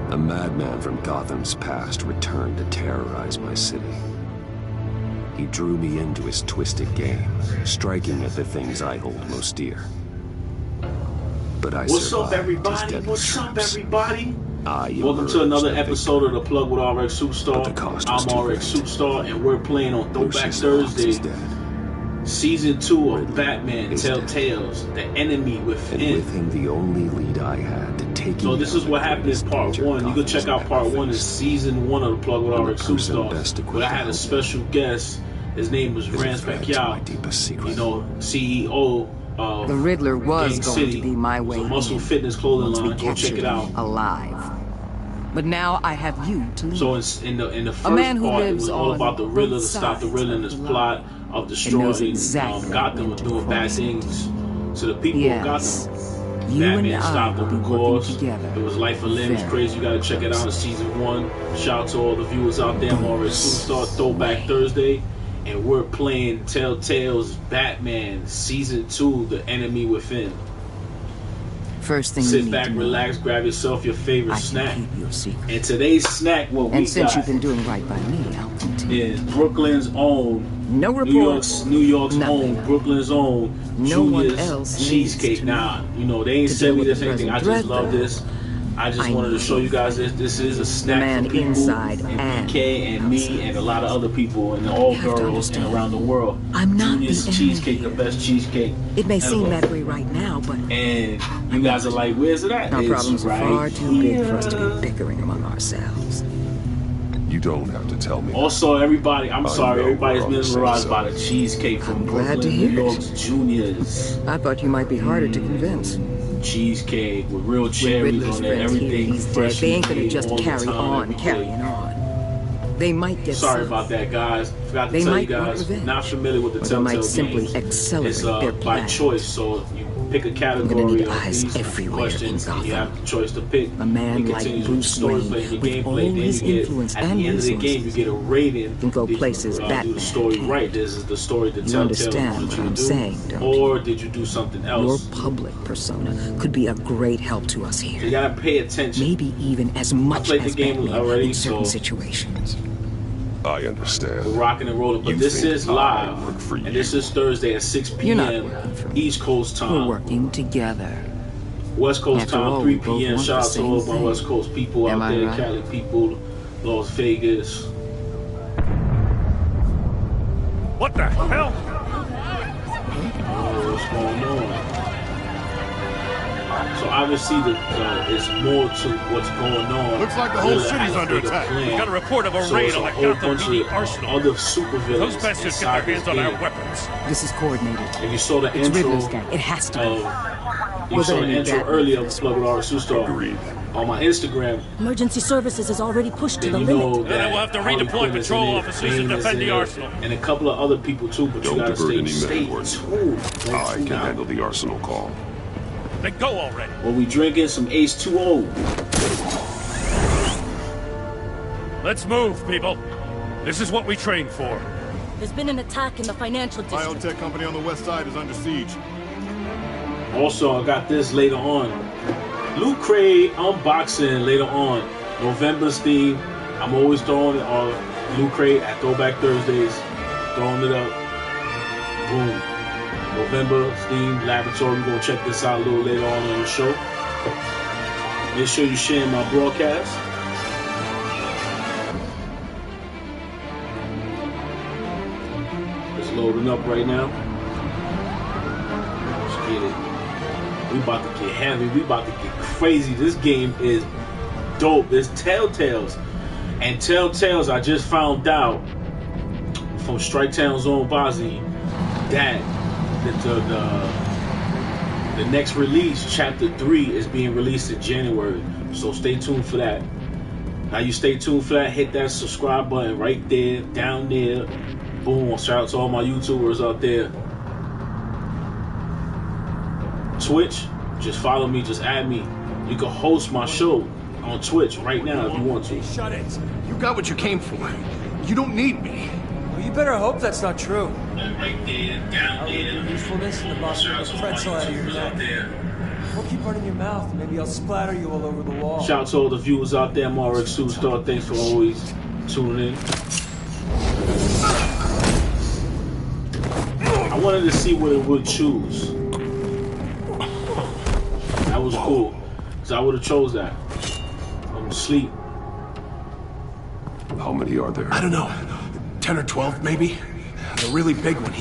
A madman from Gotham's past returned to terrorize my city. He drew me into his twisted game, striking at the things I hold most dear. But I What's up, survived his everybody? deadly What's up, traps. everybody? Welcome to emerged another a episode of victor, The Plug with Rx but the Superstar. cost was I'm too Rx great. Superstar, and we're playing on Throwback Lucius Fox is Thursday, dead. Season 2 of Riddler Batman is Telltales, The Enemy And Within. with him, the only lead I had to take So him this down is what the happened in greatest part danger 1. You can Gotham's check out ever part 1 in faced. Season 1 of The Plug with And the Rx person Superstar. best equipped Where I to had a help special guest. His name was is a Rance threat to my Pacquiao, deepest secret. you know, CEO of The Riddler was Gang going City. to be my It's way a muscle in fitness clothing once we line. Go check captured it out. him alive. But now I have you to lead. So in the first man who part, it lives was all on about the Riddler to both stop the sides Riddler in of this the plot line of and destroying knows exactly Gotham, when to doing bad cross it. things to the people Yes. of Gotham. You Batman and I stopped will them, be of working course. together. It was Life of Limb. It's Very crazy. You gotta check it out in Season 1. Shout out to all the viewers out there. I'm already Superstar Throwback Thursday. And we're playing Telltales Batman Season 2, The Enemy Within. First thing you Sit need back, to know, relax, grab yourself your favorite I snack. can keep your secret. And today's snack, what we And since got you've been doing right by me, I'll continue. is Brooklyn's own, No reports. New York's nothing. own, Brooklyn's own No one Julia's else cheesecake. needs to Now, you know, they ain't to sent deal me with this the anything. I present just threat, love though. this. I just I wanted to need show you guys this. This is a snack man for people, inside and and PK and me outside. and a lot of other people and all You have to girls and understand, around the world. I'm not Julia's the enemy cheesecake, the here. best cheesecake. It may seem ever. that way right now, but And you guys are like, where's it at? our It's problems are right far too big for us to here. be bickering among ourselves. You don't have to tell me. Also, everybody, I'm I sorry, know everybody's we're on the same mesmerized by side. the cheesecake from I'm glad to Brooklyn, hear New it. York's Junior's. I thought you might be harder to convince. Cheesecake with real When cherries Riddler's on there, friends hear everything he's dead, fresh. they ain't gonna made just all the carry time, on, every day. carrying on. They might get Sorry some, about that, guys. Forgot to They tell you might want guys, revenge. not familiar with the Or they Telltale might simply games. accelerate It's their by plan. choice, so you pick a gonna category need of eyes these everywhere questions, in and you Gotham. have the choice to pick. A man It like continues Bruce with the story, Wayne, playing your with gameplay, all then his you get, influence at and the end of the game, you resources, get a rating. can go Did you, places do the Batman story can't. right? This is the story that You Telltale understand wanted what you to I'm do, saying, don't or did you do something Your else? public persona could be a great help to us You here. gotta pay attention. Maybe even as much played the as game Batman already, in certain so- situations. I understand. We're rocking and rolling, but You this think is I live, work for and you. this is Thursday at 6 You're not p.m. working for me. East Coast We're time, working together. West Coast After time, all, 3 we both p.m. want Shout the out to all of same my thing. West Coast people Am out I there, right? Cali people, Las Vegas. What the hell? Oh, what's going on? So obviously, it's more to what's going on. Looks like the whole Riddler city's has a under bigger attack. plan. We got a report of a So raid it's on a the whole Gotham bunch PD of arsenal. other supervillains Those bastards get inside their hands this on our game. weapons. This is coordinated. If you saw the It's intro Riddler's gang. It has to be. of you We're saw gonna the need intro Batman earlier for of this Plug with Rxsuperstar Agreed. on my Instagram, Emergency services is already pushed to then the you know limit. that then we'll have to Harley redeploy Quinn is patrol in it, officers Bane to is defend in the it, arsenal. and a couple of other people too. But Don't you gotta divert stay any men, tuned. I can handle the arsenal call. Then go already. Well, we drinking some Ace 2O. Let's move, people. This is what we trained for. There's been an attack in the financial district. Biotech company on the west side is under siege. Also, I got this later on. Loot Crate unboxing later on. November's theme. I'm always throwing it on Loot Crate at Throwback Thursdays. Throwing it up. Boom. November theme laboratory. We're gonna check this out a little later on in the show. Make sure you share my broadcast. It's loading up right now. Let's get it. We about to get heavy. We about to get crazy. This game is dope. It's Telltales. And Telltales, I just found out from Strike Town's own Bozzy that the next release, Chapter 3, is being released in January. So stay tuned for that. Now you stay tuned for that. Hit that subscribe button right there, down there. Boom. Shout out to all my YouTubers out there. Twitch, just follow me, just add me. You can host my show on Twitch right now if you want to. Shut it. You got what you came for. You don't need me. Well, you better hope that's not true. Right there, down I'll leave your usefulness and the boss will get a pretzel out of your neck. Don't keep running your mouth. Maybe I'll splatter you all over the wall. Shout out to all the viewers out there. I'm Rxsuperstar. Thanks for always tuning in. I wanted to see what it would choose. That was cool. Because I would have chose that. I'm asleep. How many are there? I don't know. 10 or 12, maybe? The really big one,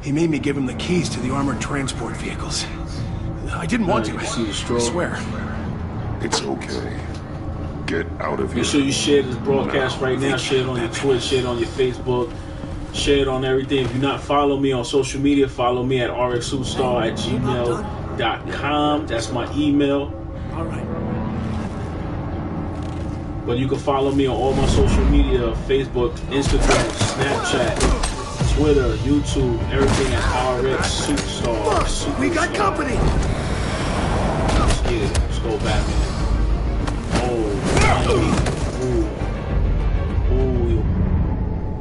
he made me give him the keys to the armored transport vehicles. I didn't want to. I swear. It's okay. Get out of here. Make sure you share this broadcast right now. Share it on your Twitch. Share it on your Facebook. Share it on everything. If you not follow me on social media, follow me at rxsuperstar@gmail.com. That's my email. All right. But you can follow me on all my social media: Facebook, Instagram, Snapchat, Twitter, YouTube, everything at Rxsuperstar. We got company! Let's get it. Let's go, Batman.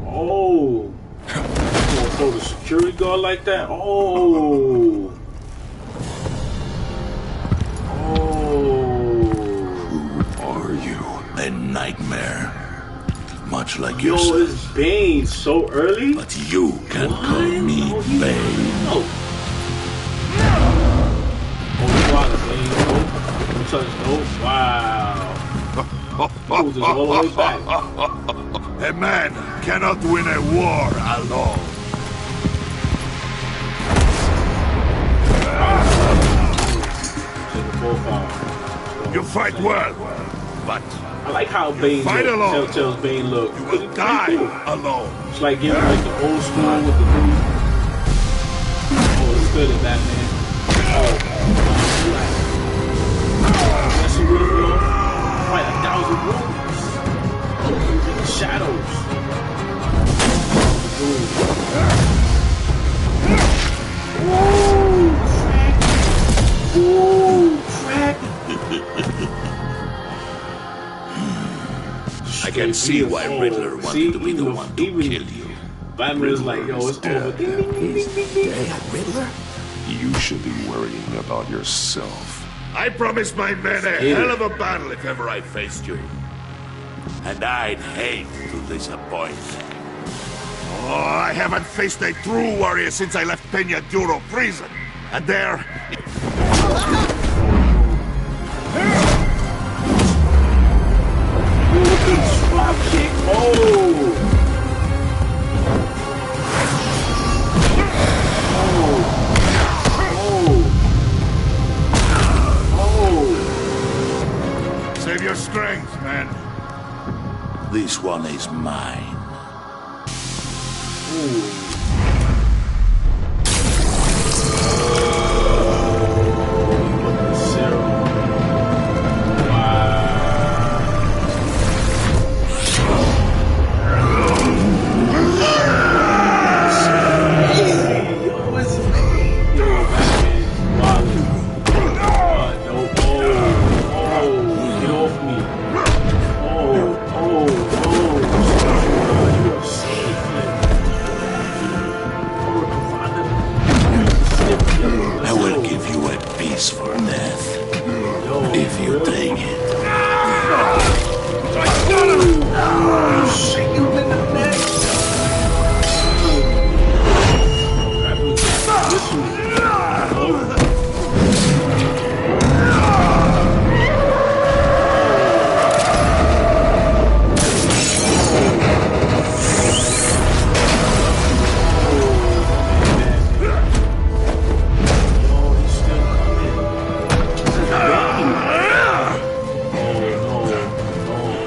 Oh. You gonna throw the security guard like that? Oh. Who are you? A nightmare. Much like Yo, yourself. it's Bane so early? But you can call me Bane. Oh, Bane. Don't touch. Oh, wow. Moves us all the way back. A man cannot win a war alone. You fight well, but I like how Bane fight look. alone. Telltales Bane look. You will die alone. It's like giving like the old school with the new. Oh, it's good at Batman. Oh, that's a real flow. Fight 1,000 rooms. In the shadows. Ooh, crack. Ooh, crack. I can see why Riddler wanted to be the one to kill you. Batman's like, yo, it's over. Riddler? You should be worrying about yourself. I promised my men a hell of a battle if ever I faced you. And I'd hate to disappoint. Oh, I haven't faced a true warrior since I left Peña Duro prison. And there... Drop kick. Oh. Save your strength, man. This one is mine. I will give you a piece for death. If you take it. Shake him in the neck.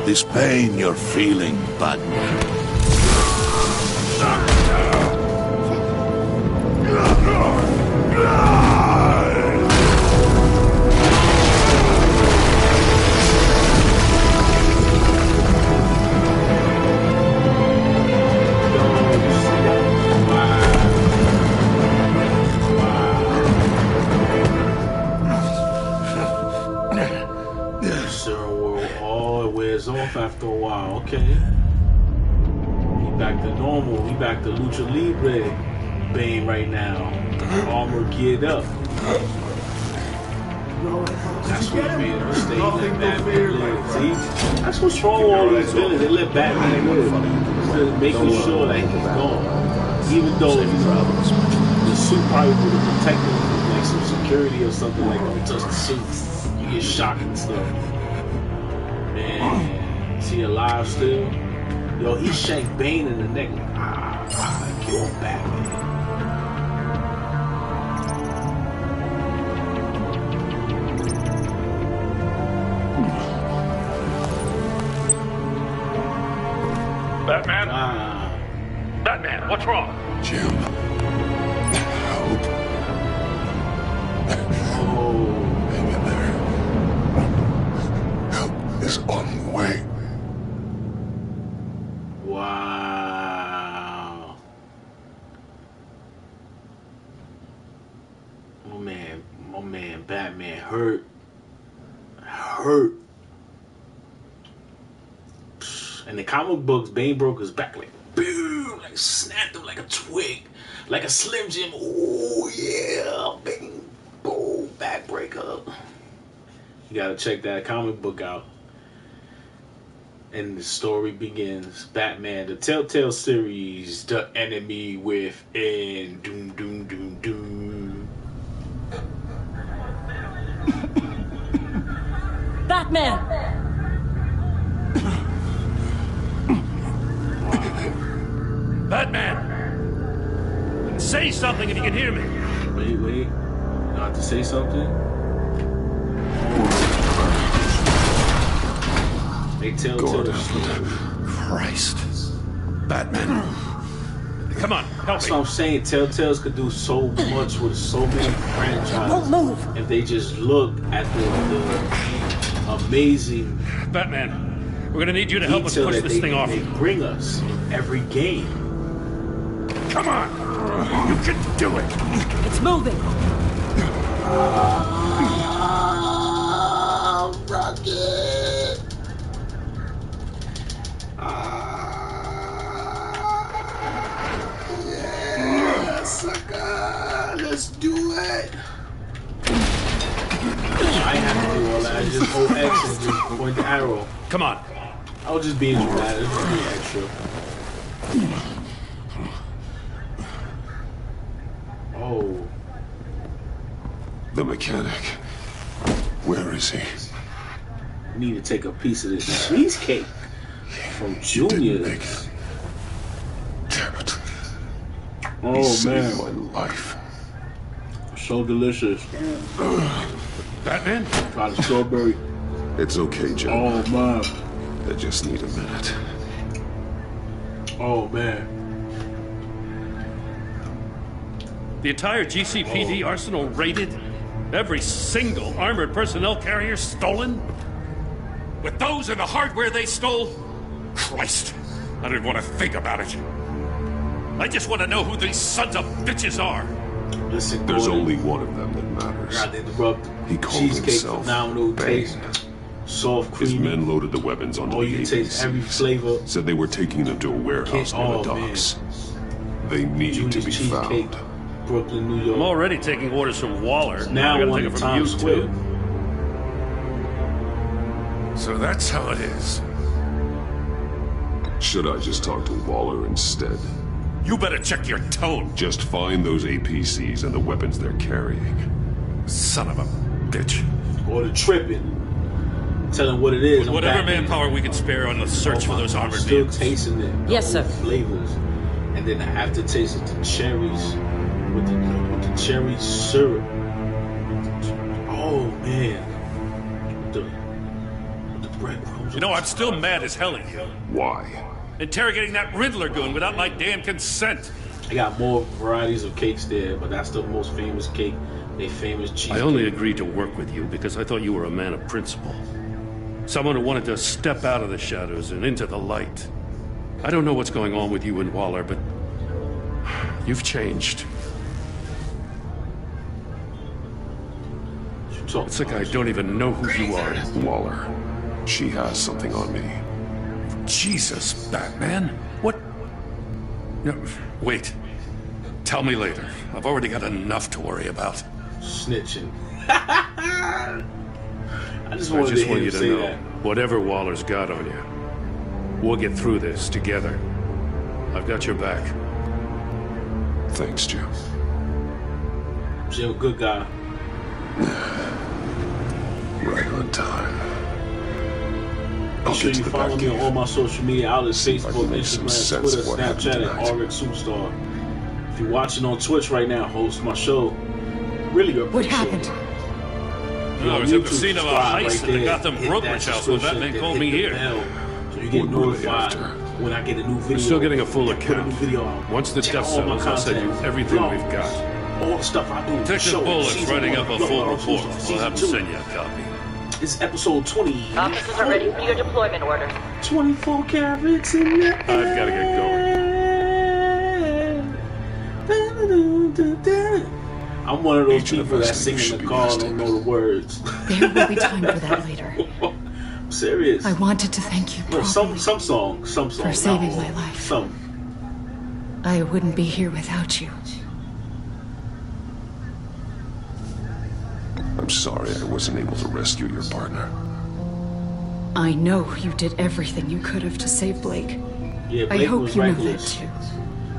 This pain you're feeling, Batman. After a while, okay. We back to normal. We back to Lucha Libre Bane right now. Armor geared up. That's what made him stay let Batman live. See? That's what's wrong with all these villains. They let Batman live. Instead of making sure that he's gone. Even though the suit probably would have protected him with like some security or something, like when you touch the suit, you get shocked and stuff. Man, is he alive still? Yo, he shanked Bane in the neck. Kill Batman. Batman? Batman, what's wrong? Jim. Help. Hang in there. Help is on the way. Wow. My man, Batman hurt. In the comic books, Bane broke his back like boom, like snapped him like a twig, like a Slim Jim. Oh yeah, Bane, boom, back breaker. You gotta check that comic book out. And the story begins. Batman, the Telltale series, the enemy within. Doom, doom, doom, doom. Batman! Batman! Say something if you can hear me. Wait. You have to say something? They Telltale. Christ. Batman. Come on, help That's me. what I'm saying. Telltales could do so much with so many franchises. Don't move. If they just look at the amazing Batman, we're gonna need you to help us detail push that this thing off. they bring us in every game. Come on! You can do it! It's moving. Rocket! Yeah, sucker! Let's do it! I ain't have to do all that. I just hold X and just point the arrow. Come on. I was just being dramatic. Just being extra. Oh. The mechanic. Where is he? We need to take a piece of this cheesecake from Didn't make Junior's. it. Damn it. He Oh saved man, my life. so delicious. Batman? Try the strawberry. It's okay, Jim. Oh man. I just need a minute. Oh man. The entire GCPD arsenal raided? Every single armored personnel carrier stolen? With those and the hardware they stole? Christ, I don't want to think about it. I just want to know who these sons of bitches are. Listen, There's Gordon, only one of them that matters. God, they interrupt. He called Cheesecake, himself phenomenal taste, Bane. soft, His creamy. men loaded the weapons onto Oh, the you taste every APCs. flavor. Said they were taking them to a warehouse near the Oh, man. docks. They need to Junior's be cheesecake, found. Brooklyn, New York. I'm already taking orders from Waller. Now I gotta one take in it from you Times Square. too. So that's how it is. Should I just talk to Waller instead? You better check your tone, Just find those APCs and the weapons they're carrying. son of a bitch. Or the tripping. Tell them what it is. With I'm whatever Batman. manpower we can spare on the search for those I'm armored still vehicles. tasting it. Yes, All sir. the flavors. And then the aftertaste of the cherries with the cherry syrup. Oh man. With the breadcrumbs. You know, I'm still mad as hell at you. Why? Interrogating that Riddler goon without my damn consent. I got more varieties of cakes there, but that's the most famous cake. They famous cheesecake. I only agreed to work with you because I thought you were a man of principle. Someone who wanted to step out of the shadows and into the light. I don't know what's going on with you and Waller, but you've changed. It's like I don't even know who you are. Waller. She has something on me. Jesus, Batman? What? No, wait. Tell me later. I've already got enough to worry about. Snitching. I just want you to know, that. Whatever Waller's got on you, we'll get through this together. I've got your back. Thanks, Jim. Jim, good guy. Right on time. Make sure you follow me on all my social media outlets: Facebook, Instagram, Twitter, Snapchat, and Rxsuperstar. If you're watching on Twitch right now, host my show. Really appreciate What happened? it. I was at the scene of a heist at the Gotham brokerage house when Batman called me here. So you get notified when I get a new video. We're still getting a full account. Once the dust settles, I'll send you everything we've got. All the stuff I do. Detective Bullock's writing up a full report. We'll have to send you a copy. This is episode 20. Officers are ready for your deployment order. 24 carats in the I've got to get going. I'm one of those people that sing in the car and don't know the words. There will be time for that later. I'm serious. I wanted to thank you some songs. for saving my life. Some. I wouldn't be here without you. I'm sorry I wasn't able to rescue your partner. I know you did everything you could have to save Blake. Yeah, Blake I hope was you reckless. know that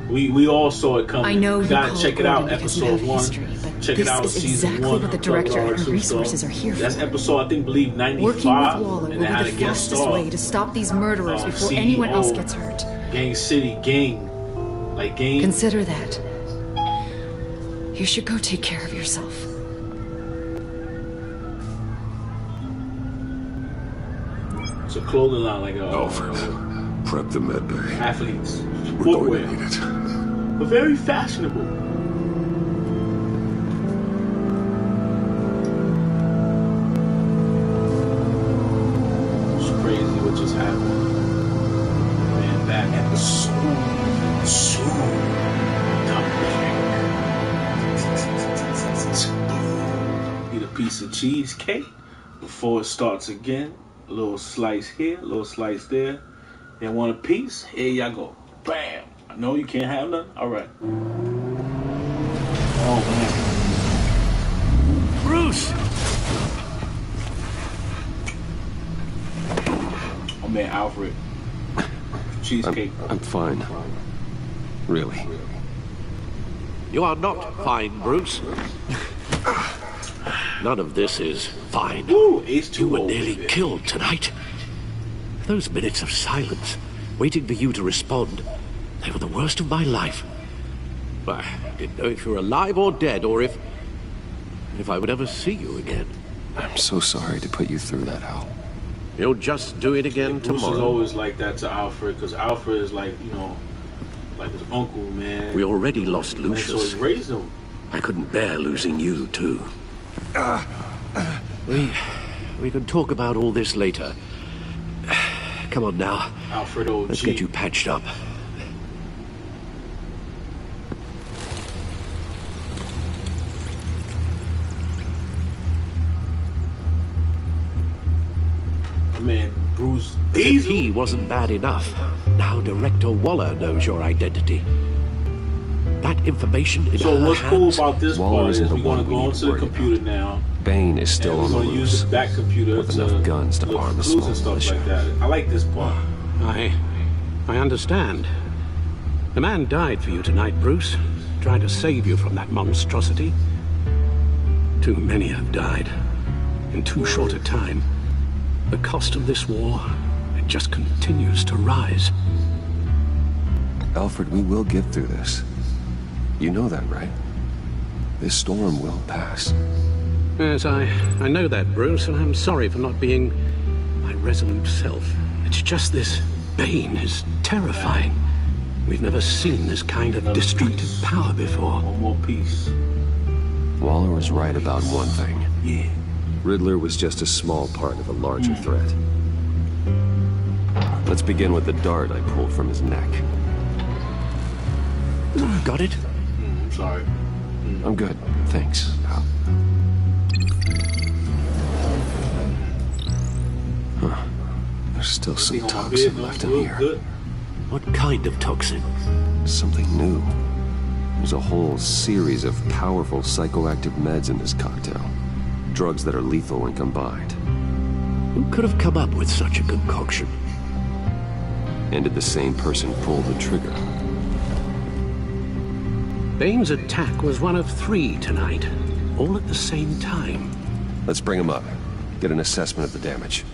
too. We all saw it coming. I know you gotta called check it out, Gordon because you have episode 1. history, but Check it out, this is season exactly 1. what the director and her resources are here That's for. episode, I think, believe 95. Working with Waller will and be it had the a guest fastest star. way to stop these murderers before CEO, anyone else gets hurt. Gang City, gang. Like gang. Consider that. You should go take care of yourself. It's a clothing line like a Alfred, prep the med bay. athletes. We're Footwear. going to need it. But very fashionable. It's crazy what just happened. Man, that episode. Eat a piece of cheesecake before it starts again. A little slice here, a little slice there. You want a piece? Here y'all go. Bam! No, you can't have none? Alright. Oh, man. Bruce! Oh, man, Alfred. Cheesecake. I'm fine. Really. You are not fine, Bruce. None of this is fine. Ooh, H2O. You were nearly killed tonight. Those minutes of silence, waiting for you to respond, they were the worst of my life. I didn't know if you were alive or dead, or if I would ever see you again. I'm so sorry to put you through that, Al. You'll just do it again Bruce tomorrow. is always like that to Alfred, because Alfred is like, you know, like his uncle, man. We already lost And so Lucius. he raised him. I couldn't bear losing you, too. We can talk about all this later. Come on now. Alfred OG. Let's get you patched up. Man, Bruce If Diesel. he wasn't bad enough, now Director Waller knows your identity. That information in So her what's cool hands. about this Waller part is isn't we're the going one to we go need into to the worry computer about. now. Bane is still And on we're the going to use loose. the back computer with to enough guns to look arm for a clues small and stuff militia. like that. I like this part. I understand. The man died for you tonight, Bruce. Trying to save you from that monstrosity. Too many have died. In too short a time. The cost of this war, it just continues to rise. Alfred, we will get through this. You know that, right? This storm will pass. Yes, I know that, Bruce, and I'm sorry for not being my resolute self. It's just this Bane is terrifying. We've never seen this kind of destructive power before. One more piece. Waller was right about one thing. Yeah. Riddler was just a small part of a larger threat. Let's begin with the dart I pulled from his neck. Got it? I'm sorry. I'm good, thanks, Al. Huh. There's still some toxin left in here. Good. What kind of toxin? Something new. There's a whole series of powerful psychoactive meds in this cocktail. drugs that are lethal when combined. Who could have come up with such a concoction? And did the same person pull the trigger? Bane's attack was one of 3 tonight, all at the same time. Let's bring him up. Get an assessment of the damage.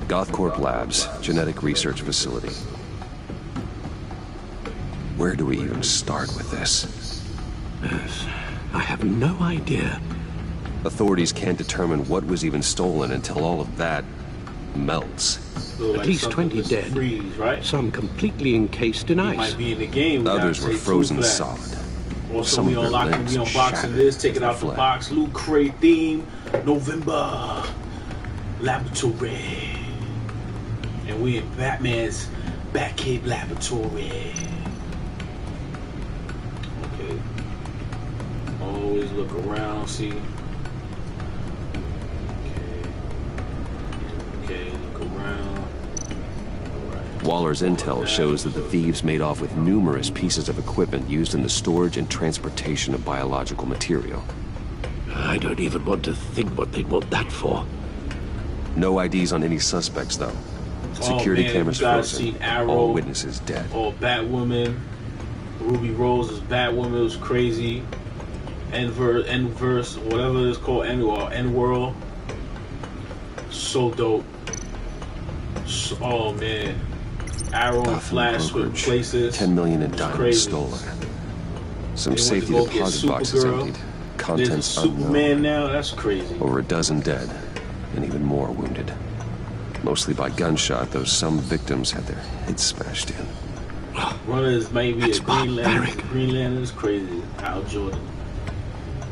Gothcorp Labs, genetic research facility. Where do we even start with this? Yes, I have no idea. Authorities can't determine what was even stolen until all of that melts. At least 20 dead, freeze, right? Some completely encased in ice. Might be in the game. Others were frozen solid. Also, Some we unlocking, we unboxing this, take it out the box. Loot Crate theme, November Laboratory. And we in Batman's Batcave Laboratory. Okay. Always look around, see. Okay, look around. Alright. Waller's intel shows that the thieves made off with numerous pieces of equipment used in the storage and transportation of biological material. I don't even want to think what they'd want that for. No IDs on any suspects, though. Security cameras frozen. All witnesses dead. Oh, Batwoman. Ruby Rose is Batwoman. It was crazy. N-verse, whatever it's called. N-World. So dope. Oh, man. Arrow and Flash with places. 10 million in diamonds stolen. Some safety deposit boxes emptied. Contents unknown. Superman now? That's crazy. Over a dozen dead. And even more wounded. Mostly by gunshot, though some victims had their heads smashed in. Runners maybe a Green Lantern. Green Lantern is crazy. Hal Jordan.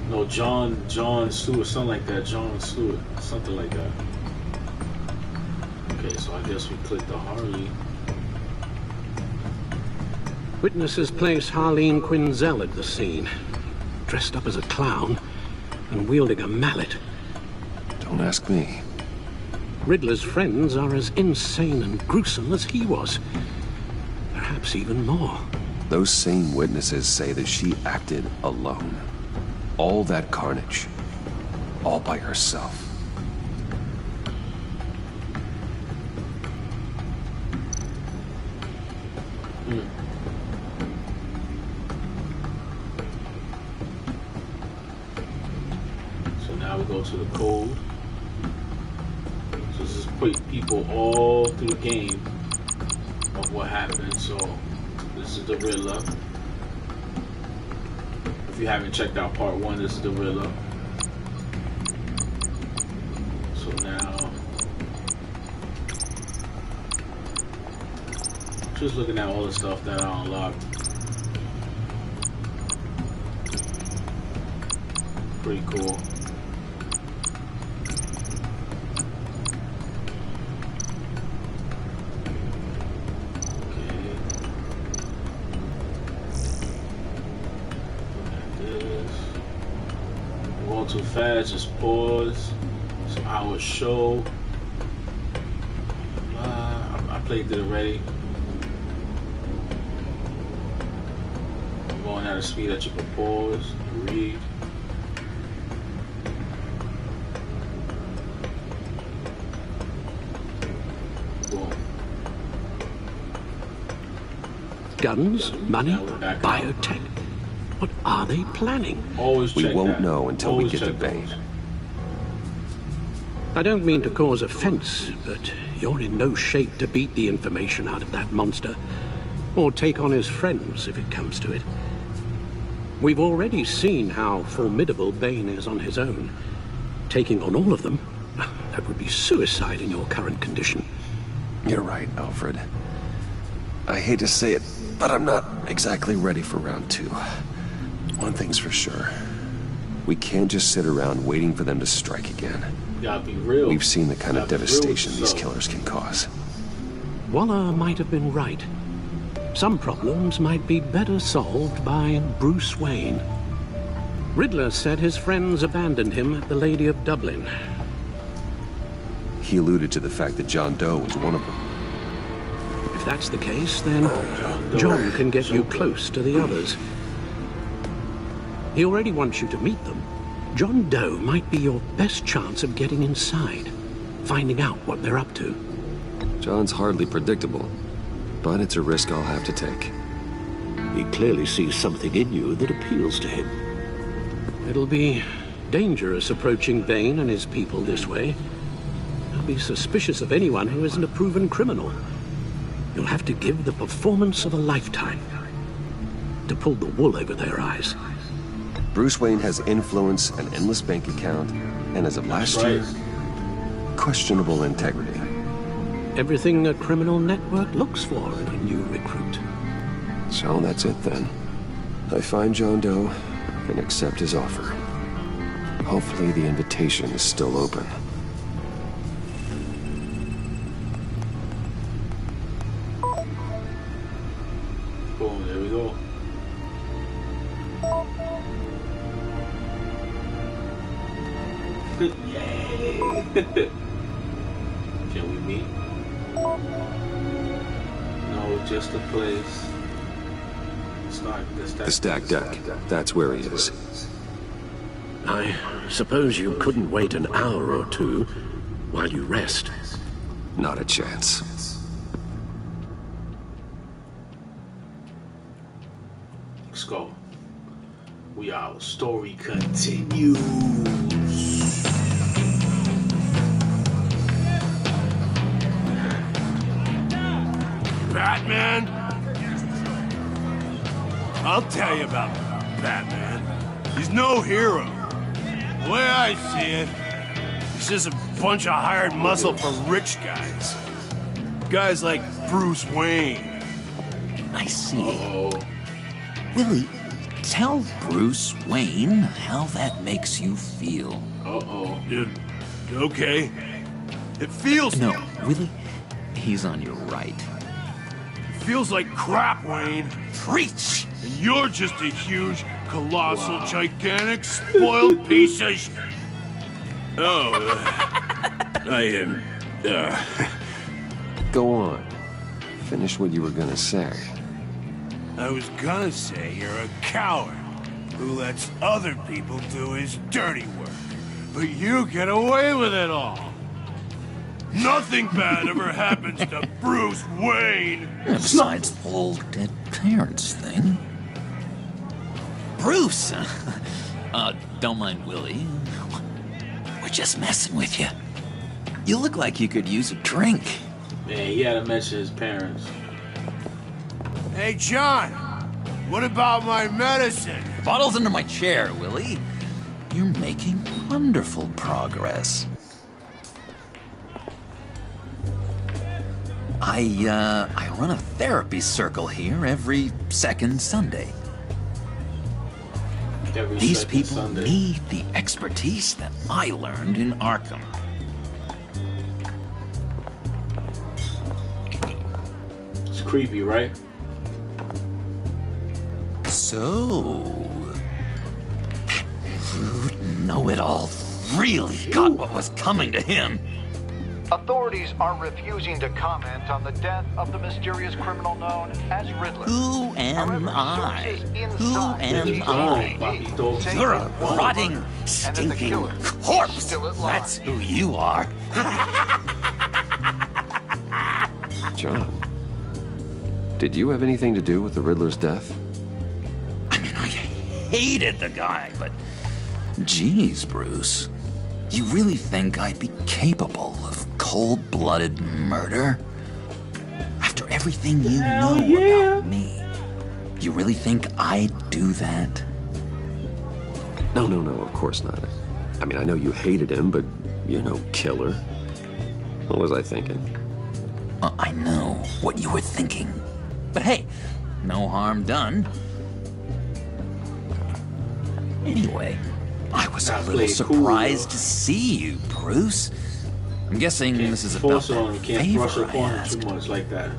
No, John Stewart, something like that. John Stewart, something like that. Okay, so I guess we click the Harley. Witnesses place Harleen Quinzel at the scene, dressed up as a clown and wielding a mallet. Don't ask me. Riddler's friends are as insane and gruesome as he was. Perhaps even more. Those same witnesses say that she acted alone. All that carnage. All by herself. So now we go to the code. So this is put people all through the game of what happened. So this is the Riddler. If you haven't checked out part 1, this is the Riddler. So now, just looking at all the stuff that I unlocked. Pretty cool. Too fast, just pause. It's an hour show. I played it already. I'm going at a speed that you can pause, read. Boom. Guns, money, biotech. What are they planning? We won't know until we get to Bane. I don't mean to cause offense, but you're in no shape to beat the information out of that monster, or take on his friends if it comes to it. We've already seen how formidable Bane is on his own. Taking on all of them, that would be suicide in your current condition. You're right, Alfred. I hate to say it, but I'm not exactly ready for round 2. One thing's for sure. We can't just sit around waiting for them to strike again. Gotta be real. We've seen the kind of devastation these killers can cause. Waller might have been right. Some problems might be better solved by Bruce Wayne. Riddler said his friends abandoned him at the Lady of Dublin. He alluded to the fact that John Doe was one of them. If that's the case, then John can get you close to the others. He already wants you to meet them. John Doe might be your best chance of getting inside, finding out what they're up to. John's hardly predictable, but it's a risk I'll have to take. He clearly sees something in you that appeals to him. It'll be dangerous approaching Vane and his people this way. I'll be suspicious of anyone who isn't a proven criminal. You'll have to give the performance of a lifetime to pull the wool over their eyes. Bruce Wayne has influence, an endless bank account, and as of last year, questionable integrity. Everything a criminal network looks for in a new recruit. So that's it then. I find John Doe and accept his offer. Hopefully the invitation is still open. Boom, there we go. Yay! Can we meet? No, just a place. The stack deck. That's where he is. I suppose you couldn't wait an hour or two while you rest. Not a chance. Let's go. Our story continues. Batman? I'll tell you about Batman. He's no hero. The way I see it, he's just a bunch of hired muscle for rich guys. Guys like Bruce Wayne. I see. Willie, tell Bruce Wayne how that makes you feel. Okay. It feels... No, Willie, he's on your right. It feels like crap, Wayne. Preach! And you're just a huge, colossal, gigantic, spoiled piece of sh... Oh, I am... Go on. Finish what you were gonna say. I was gonna say you're a coward who lets other people do his dirty work. But you get away with it all. Nothing bad ever happens to Bruce Wayne. Besides the whole dead parents thing. Bruce! Don't mind Willie. We're just messing with you. You look like you could use a drink. Man, he had to mention his parents. Hey, John. What about my medicine? The bottle's under my chair, Willie. You're making wonderful progress. I run a therapy circle here every second Sunday. These people need the expertise that I learned in Arkham. It's creepy, right? So, know-it-all really got what was coming to him. Authorities are refusing to comment on the death of the mysterious criminal known as Riddler. Who am I? Who am I? You're a rotting, stinking corpse. That's who you are. John, did you have anything to do with the Riddler's death? I mean, I hated the guy, but... Geez, Bruce. You really think I'd be capable of cold-blooded murder? After everything you know about me, you really think I'd do that? No, of course not. I mean, I know you hated him, but you're no killer. What was I thinking? I know what you were thinking. But hey, no harm done. Anyway, I was a little surprised to see you, Bruce. I'm guessing this is about that favor I asked. Too much like that.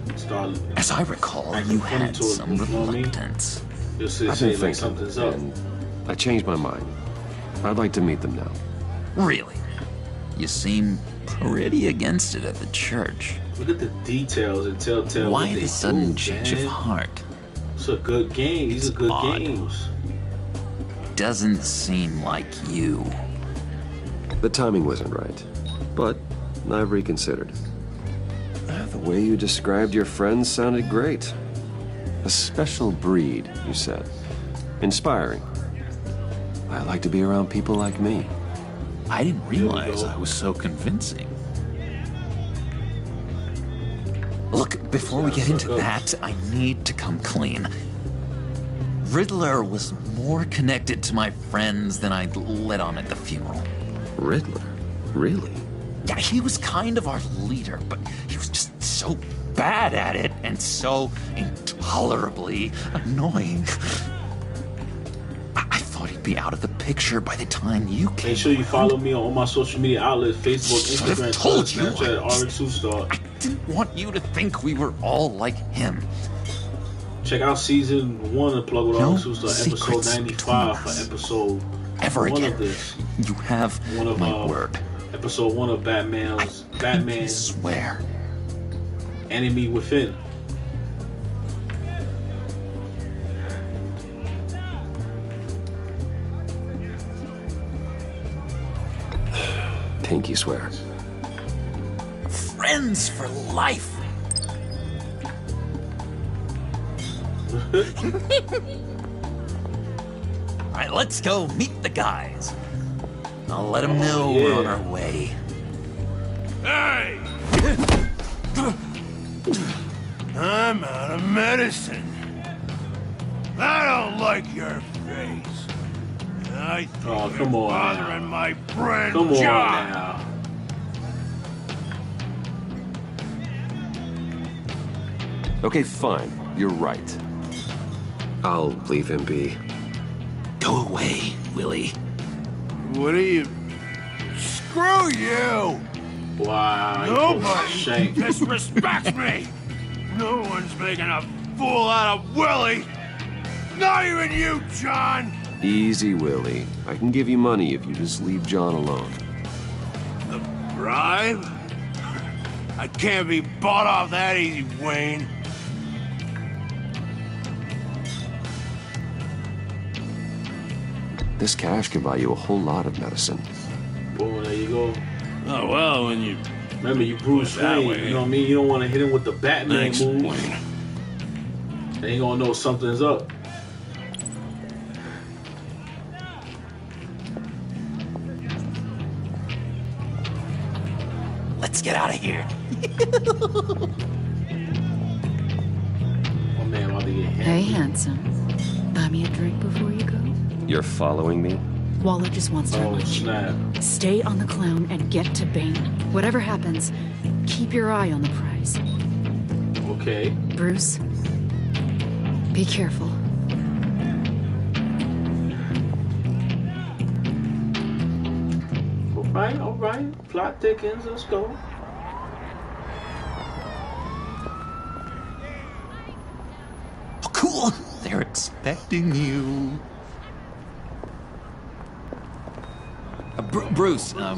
As I recall, you had some reluctance. I've been thinking, and I changed my mind. I'd like to meet them now. Really? You seem pretty against it at the church. Look at the details in Telltale. Why the sudden change of heart? It's a good game. These are good games. Doesn't seem like you. The timing wasn't right, but I've reconsidered. The way you described your friends sounded great. A special breed, you said. Inspiring. I like to be around people like me. I didn't realize I was so convincing. Look, before we get into that, I need to come clean. Riddler was more connected to my friends than I'd let on at the funeral. Riddler? Really? Yeah, he was kind of our leader, but he was just so bad at it and so intolerably annoying. I thought he'd be out of the picture by the time you came. Make sure you follow me on all my social media outlets: Facebook, Instagram, Snapchat, Rxsuperstar. I didn't want you to think we were all like him. Check out season 1 of Plug with Rxsuperstar, episode 95 for episode ever 1 again. of this. You have my word. Episode 1 of Batman. Swear. Enemy Within. Pinky swear. Friends for life. Alright, let's go meet the guys. I'll let them know we're on our way. Hey! I'm out of medicine. I don't like your face. I think you're bothering my friend John. Now. Okay, fine. You're right. I'll leave him be. Go away, Willie. What are you... Screw you! Wow. Nobody disrespects me! No one's making a fool out of Willie! Not even you, John! Easy, Willie. I can give you money if you just leave John alone. The bribe? I can't be bought off that easy, Wayne. This cash can buy you a whole lot of medicine. Boom, there you go. Oh, well, when you... Remember, you Bruce Wayne, you know what I mean? You don't want to hit him with the Batman move. Wayne. They ain't gonna know something's up. Let's get out of here. Oh man, about to get hit. Hey, handsome. Buy me a drink before you go. You're following me? Waller just wants to Oh, snap. stay on the clown and get to Bane. Whatever happens, keep your eye on the prize. Okay. Bruce, be careful. All right. Plot thickens. Let's go. Oh, cool. They're expecting you. Bruce, wow.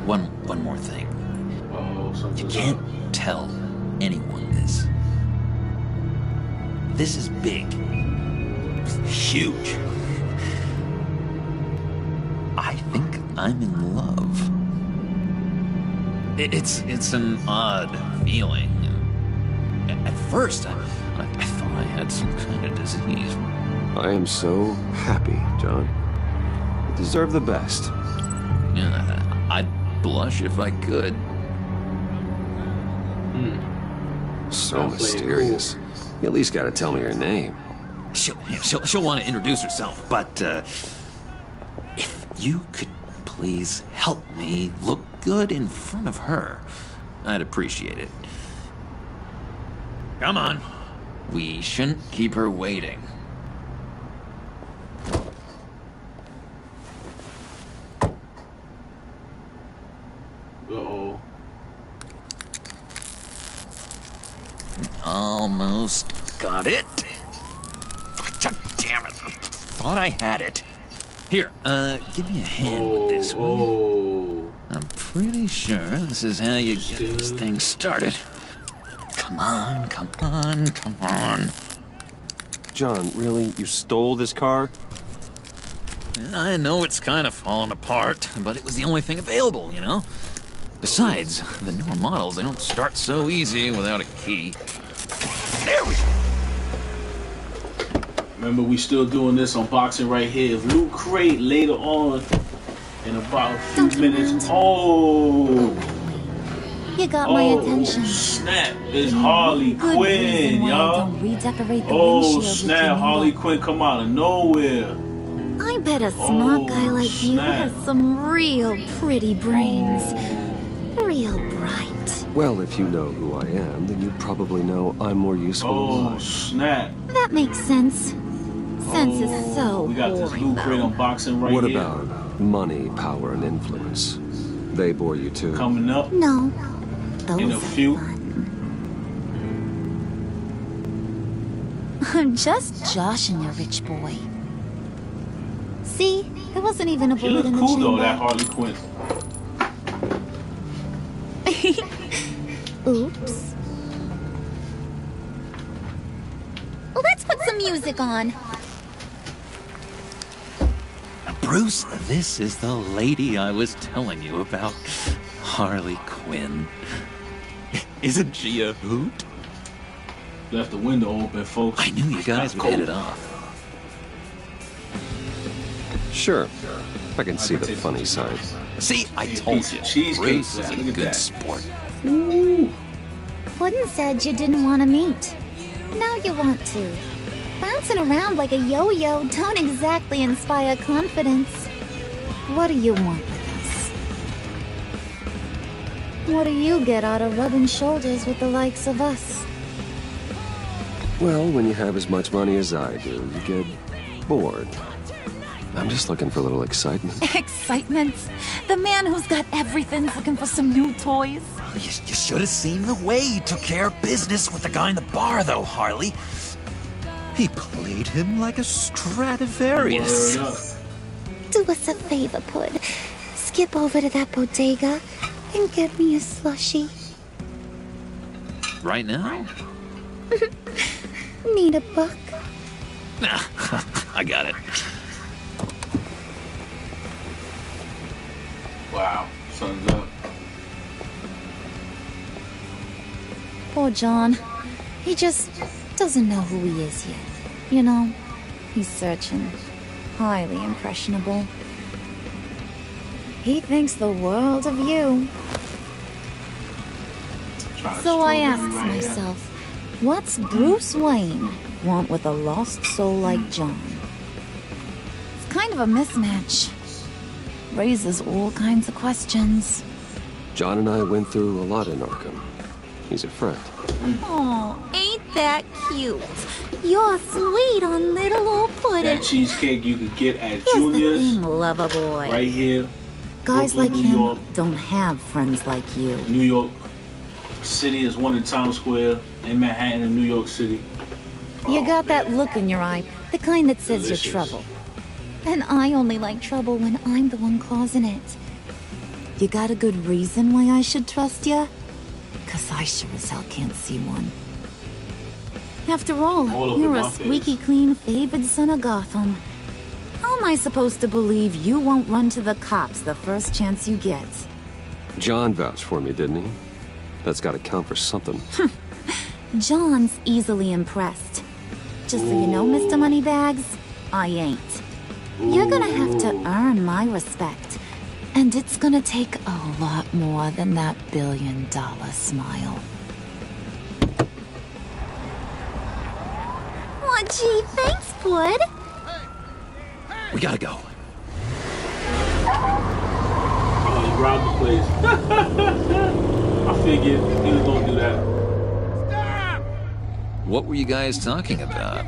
One more thing. You can't tell anyone this. This is big. Huge. I think I'm in love. It's an odd feeling. At first, I thought I had some kind of disease. I am so happy, John. You deserve the best. Yeah, I'd blush if I could. So mysterious. You at least gotta tell me your name. She'll want to introduce herself, but if you could please help me look good in front of her, I'd appreciate it. Come on. We shouldn't keep her waiting. Uh-oh. Almost got it. God damn it. Thought I had it. Here, give me a hand with this. Oh. I'm pretty sure this is how you get this thing started. Come on, come on, come on. John, really? You stole this car? I know it's kind of falling apart, but it was the only thing available, you know? Besides, the newer models, they don't start so easy without a key. There we go! Remember, we still doing this unboxing right here. Loot Crate later on in about a few minutes. Oh! You got my attention. Snap! It's Harley Quinn, y'all. Oh, snap! Harley Quinn come out of nowhere. I bet a smart guy like you has some real pretty brains. Real bright. Well, if you know who I am, then you probably know I'm more useful alive. Oh, snap. That makes sense. Sense is so We got this boring, Loot Crate though. unboxing right What here. about money, power, and influence? They bore you too? Coming up No. in a Those few. I'm just joshing you, rich boy. See? There wasn't even a She bullet looks in the cool though, chamber. that Harley Quinn. Oops. Well, let's put some music on. Bruce, this is the lady I was telling you about. Harley Quinn. Isn't she a hoot? Left the window open, folks. I knew you guys would hit it off. Sure. I can see the funny side. See, I told you, Bruce is a good sport. Ooh. Puddin said you didn't want to meet. Now you want to. Bouncing around like a yo-yo don't exactly inspire confidence. What do you want with us? What do you get out of rubbing shoulders with the likes of us? Well, when you have as much money as I do, you get bored. I'm just looking for a little excitement. Excitement? The man who's got everything's looking for some new toys. You should have seen the way he took care of business with the guy in the bar, though, Harley. He played him like a Stradivarius. Do us a favor, Pud. Skip over to that bodega and get me a slushie. Right now? Need a buck? Nah, I got it. Wow, sun's up. Poor John. He just doesn't know who he is yet. You know, he's searching. Highly impressionable. He thinks the world of you. So I ask myself, what's Bruce Wayne want with a lost soul like John? It's kind of a mismatch. Raises all kinds of questions. John and I went through a lot in Arkham. He's a friend. Oh, ain't that cute? You're sweet on little old Puddin'. That cheesecake you could get at Here's the Junior's. thing, lover boy. Right here. Guys Brooklyn, like New him York. don't have friends like you. New York City is one in Times Square, in Manhattan, in New York City. You got that look in your eye, the kind that says Delicious. you're trouble. And I only like trouble when I'm the one causing it. You got a good reason why I should trust you? 'Cause I sure as hell can't see one. After all up you're in a my squeaky clean favored son of Gotham. How am I supposed to believe you won't run to the cops the first chance you get? John vouched for me, didn't he? That's gotta count for something. John's easily impressed. Just so you know, Mr. Moneybags, I ain't. You're gonna have to earn my respect. And it's gonna take a lot more than that $1 billion smile. Aw, gee, thanks, Pud. We gotta go. Oh, you robbed the place. I figured he was gonna do that. What were you guys talking about?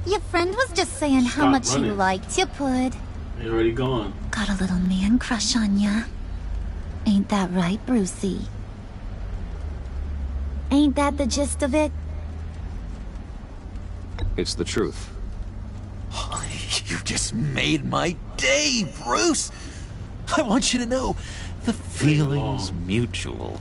Your friend was just saying how Stop much he running. liked you, Pud. You're already gone. Got a little man crush on ya. Ain't that right, Brucey? Ain't that the gist of it? It's the truth. You just made my day, Bruce. I want you to know the feeling's mutual.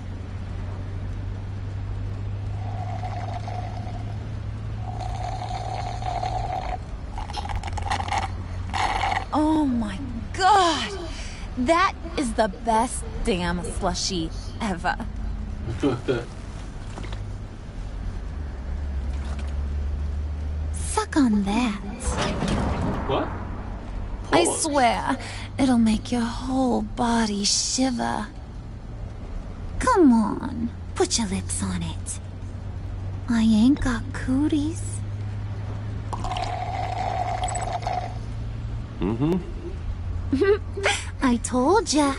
Oh my god! That is the best damn slushie ever. Suck on that. What? I swear, it'll make your whole body shiver. Come on, put your lips on it. I ain't got cooties. Mm-hmm. I told ya.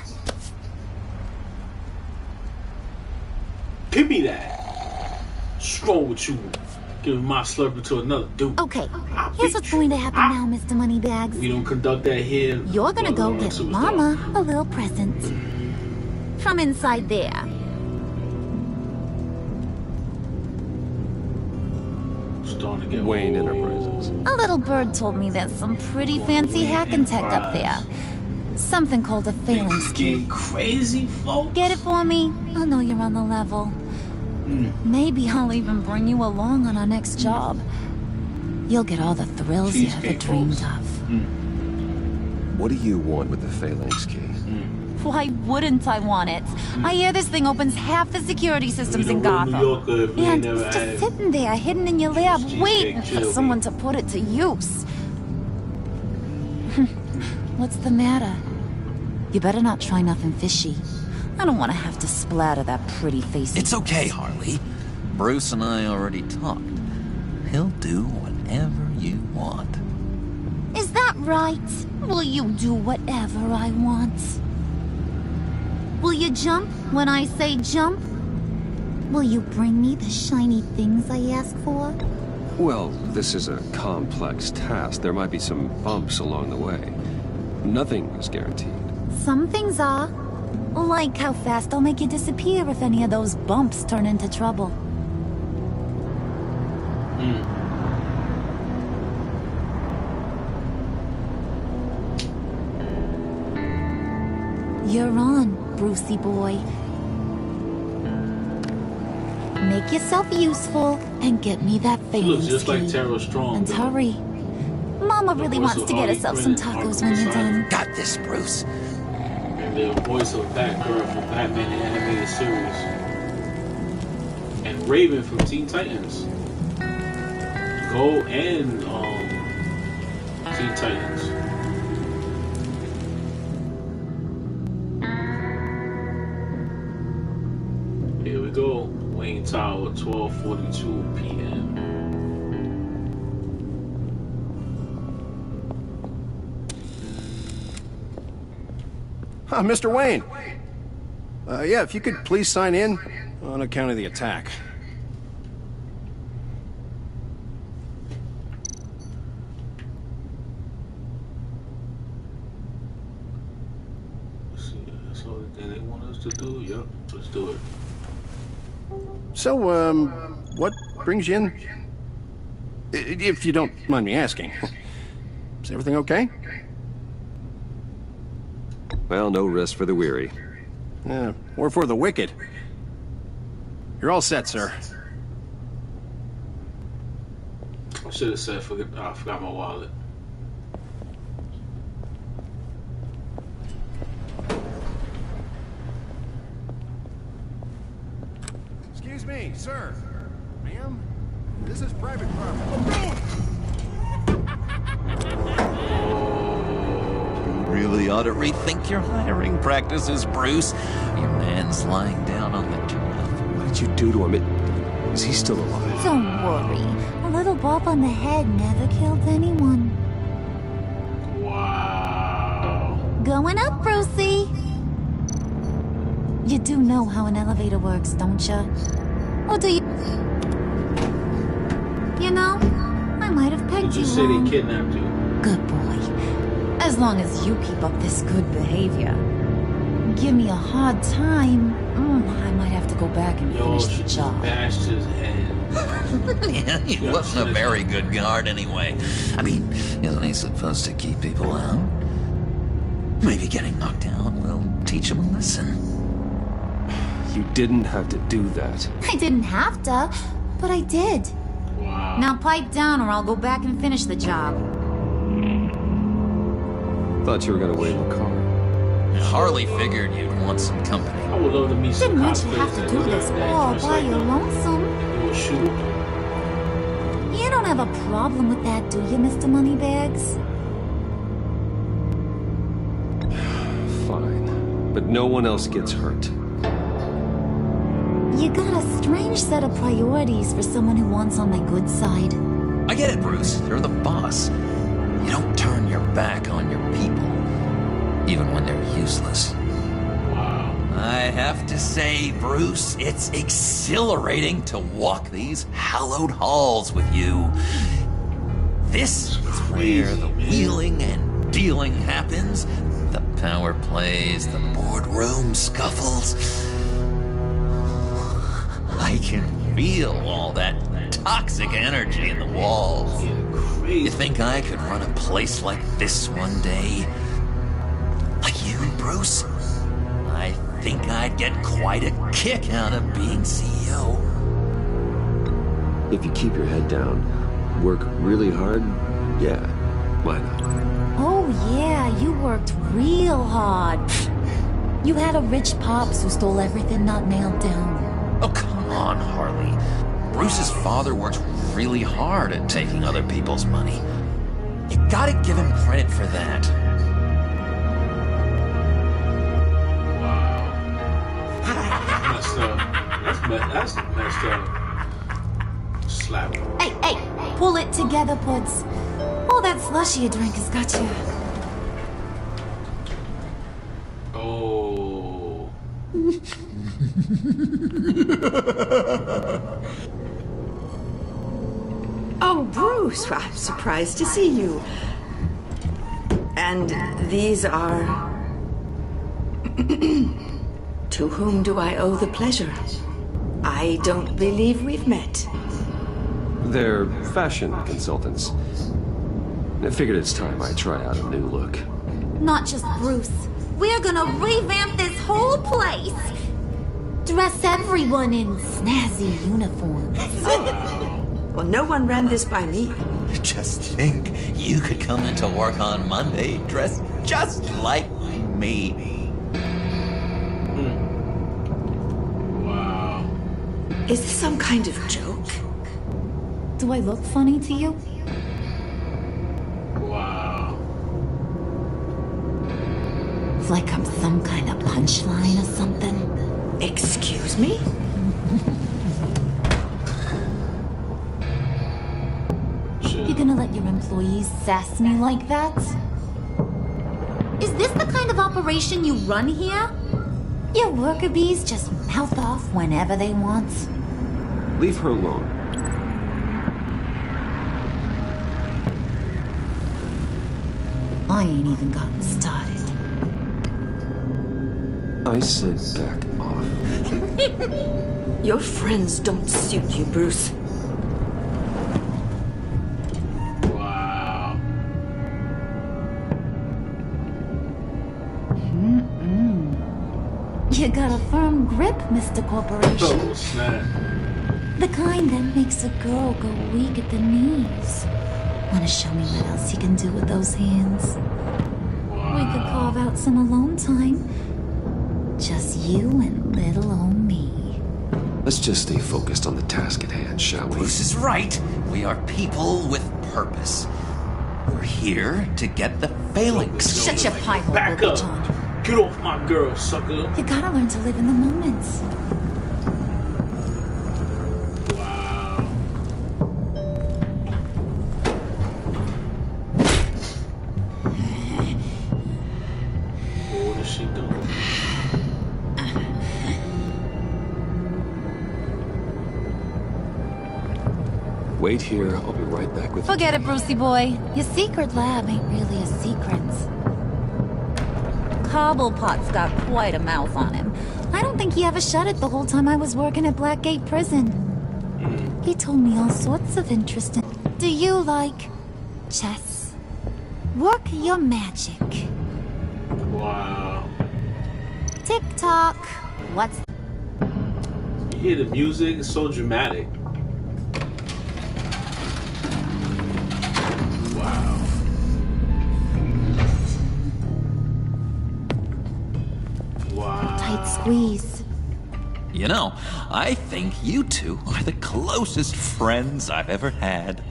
Give me that. Strong with you. Giving my slurper to another dude. Okay, here's what's going to happen now, Mr. Moneybags. We don't conduct that here. You're gonna go get Mama a little present. From inside there. Starting to get Wayne Enterprises. A little bird told me there's some pretty fancy hacking tech up there. Something called a phalanx key. Crazy, folks. Get it for me? I know you're on the level. Maybe I'll even bring you along on our next job. You'll get all the thrills you ever dreamed of. What do you want with the phalanx key? Why wouldn't I want it? I hear this thing opens half the security systems in Gotham. And it's just sitting there, hidden in your lab, waiting for someone to put it to use. What's the matter? You better not try nothing fishy. I don't want to have to splatter that pretty face. It's okay, Harley. Bruce and I already talked. He'll do whatever you want. Is that right? Will you do whatever I want? Will you jump when I say jump? Will you bring me the shiny things I ask for? Well, this is a complex task. There might be some bumps along the way. Nothing is guaranteed. Some things are. Like how fast I'll make you disappear if any of those bumps turn into trouble. You're on, Brucey boy. Make yourself useful and get me that She looks phalanx just key. like Tara Strong. And hurry. Mama really wants to get herself some tacos when you're done. Got this, Bruce. And the voice of Batgirl from Batman the Animated Series. And Raven from Teen Titans. Go and Teen Titans. Here we go. Wayne Tower, 12:42 p.m. Mr. Wayne. Yeah, if you could please sign in on account of the attack. Let's see, that's all they want us to do. Yep, let's do it. So, what brings you in? If you don't mind me asking. Is everything okay? Well, no rest for the weary. Or for the wicked. You're all set, sir. I should have said I forgot my wallet. Excuse me, sir. Ma'am? This is private property. Really ought to rethink your hiring practices, Bruce. Your man's lying down on the job. What did you do to him? Is he still alive? Don't worry. A little bump on the head never killed anyone. Wow. Going up, Brucey. You do know how an elevator works, don't you? Or do you? You know, I might have pegged you Just say they wrong. kidnapped you. Good boy. As long as you keep up this good behavior. Give me a hard time, I might have to go back and finish the job. Bashed his head. Yeah, he wasn't a very good guard anyway. I mean, isn't he supposed to keep people out? Maybe getting knocked down will teach him a lesson. You didn't have to do that. I didn't have to, but I did. Wow. Now pipe down or I'll go back and finish the job. Thought you were gonna wait in the car. Harley figured you'd want some company. I would love to meet some Didn't want you to cosplayers have to that do look this like that, all dress by like your that. lonesome. They will shoot. You don't have a problem with that, do you, Mr. Moneybags? Fine. But no one else gets hurt. You got a strange set of priorities for someone who wants on the good side. I get it, Bruce. You're the boss. You don't turn your back on your people, even when they're useless. Wow. I have to say, Bruce, it's exhilarating to walk these hallowed halls with you. This is where the wheeling and dealing happens, the power plays, the boardroom scuffles. I can feel all that toxic energy in the walls. You think I could run a place like this one day? Like you, Bruce? I think I'd get quite a kick out of being CEO. If you keep your head down, work really hard, yeah, why not? Oh yeah, you worked real hard. You had a rich pops who stole everything not nailed down. Oh, come on, Harley. Bruce's father worked really hard at taking other people's money. You gotta give him credit for that. Wow. Messed up. That's messed up. Slap him. Hey, pull it together, Puds. All that slushy you drink has got you. Oh. Oh, Bruce, I'm surprised to see you. And these are... To whom do I owe the pleasure? I don't believe we've met. They're fashion consultants. I figured it's time I try out a new look. Not just Bruce. We're gonna revamp this whole place. Dress everyone in snazzy uniforms. Well, no one ran this by me. Just think, you could come into work on Monday dressed just like me. Wow. Is this some kind of joke? Do I look funny to you? Wow. Like I'm some kind of punchline or something? Excuse me? You gonna let your employees sass me like that? Is this the kind of operation you run here? Your worker bees just mouth off whenever they want. Leave her alone. I ain't even gotten started. I said back off. Your friends don't suit you, Bruce. Wow. You got a firm grip, Mr. Corporation. Oh, snap. The kind that makes a girl go weak at the knees. Wanna show me what else you can do with those hands? We could carve out some alone time. Just you and little old me. Let's just stay focused on the task at hand, shall we? Bruce is right. We are people with purpose. We're here to get the phalanx. Shut your pie hole, Back Little up. John. Get off my girl, sucker. You gotta learn to live in the moment. Wow. What is she doing? Wait here, I'll be right back with you. Forget it, Brucey boy. Your secret lab ain't really a secret. Cobblepot's got quite a mouth on him. I don't think he ever shut it the whole time I was working at Blackgate Prison. He told me all sorts of interesting... Do you like chess? Work your magic. Wow. Tick tock. What's... You hear the music? It's so dramatic. Wow. Wow. Tight squeeze. You know, I think you two are the closest friends I've ever had.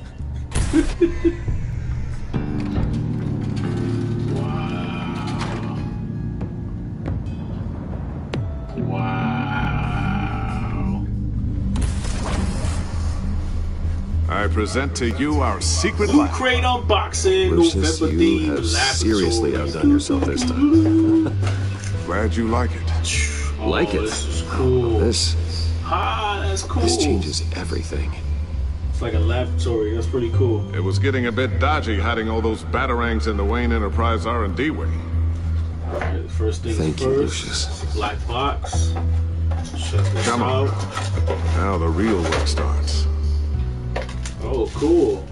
I present to you our secret Loot lab. Crate unboxing. Lucius, November you theme have seriously outdone yourself this time. Glad you like it. Like it? This is cool. This that's cool. This changes everything. It's like a laboratory. That's pretty cool. It was getting a bit dodgy hiding all those batarangs in the Wayne Enterprise R&D wing. Alright, first things Thank first. you, Lucius. Black box. Shut this Come on. out. Now the real work starts. Oh, cool.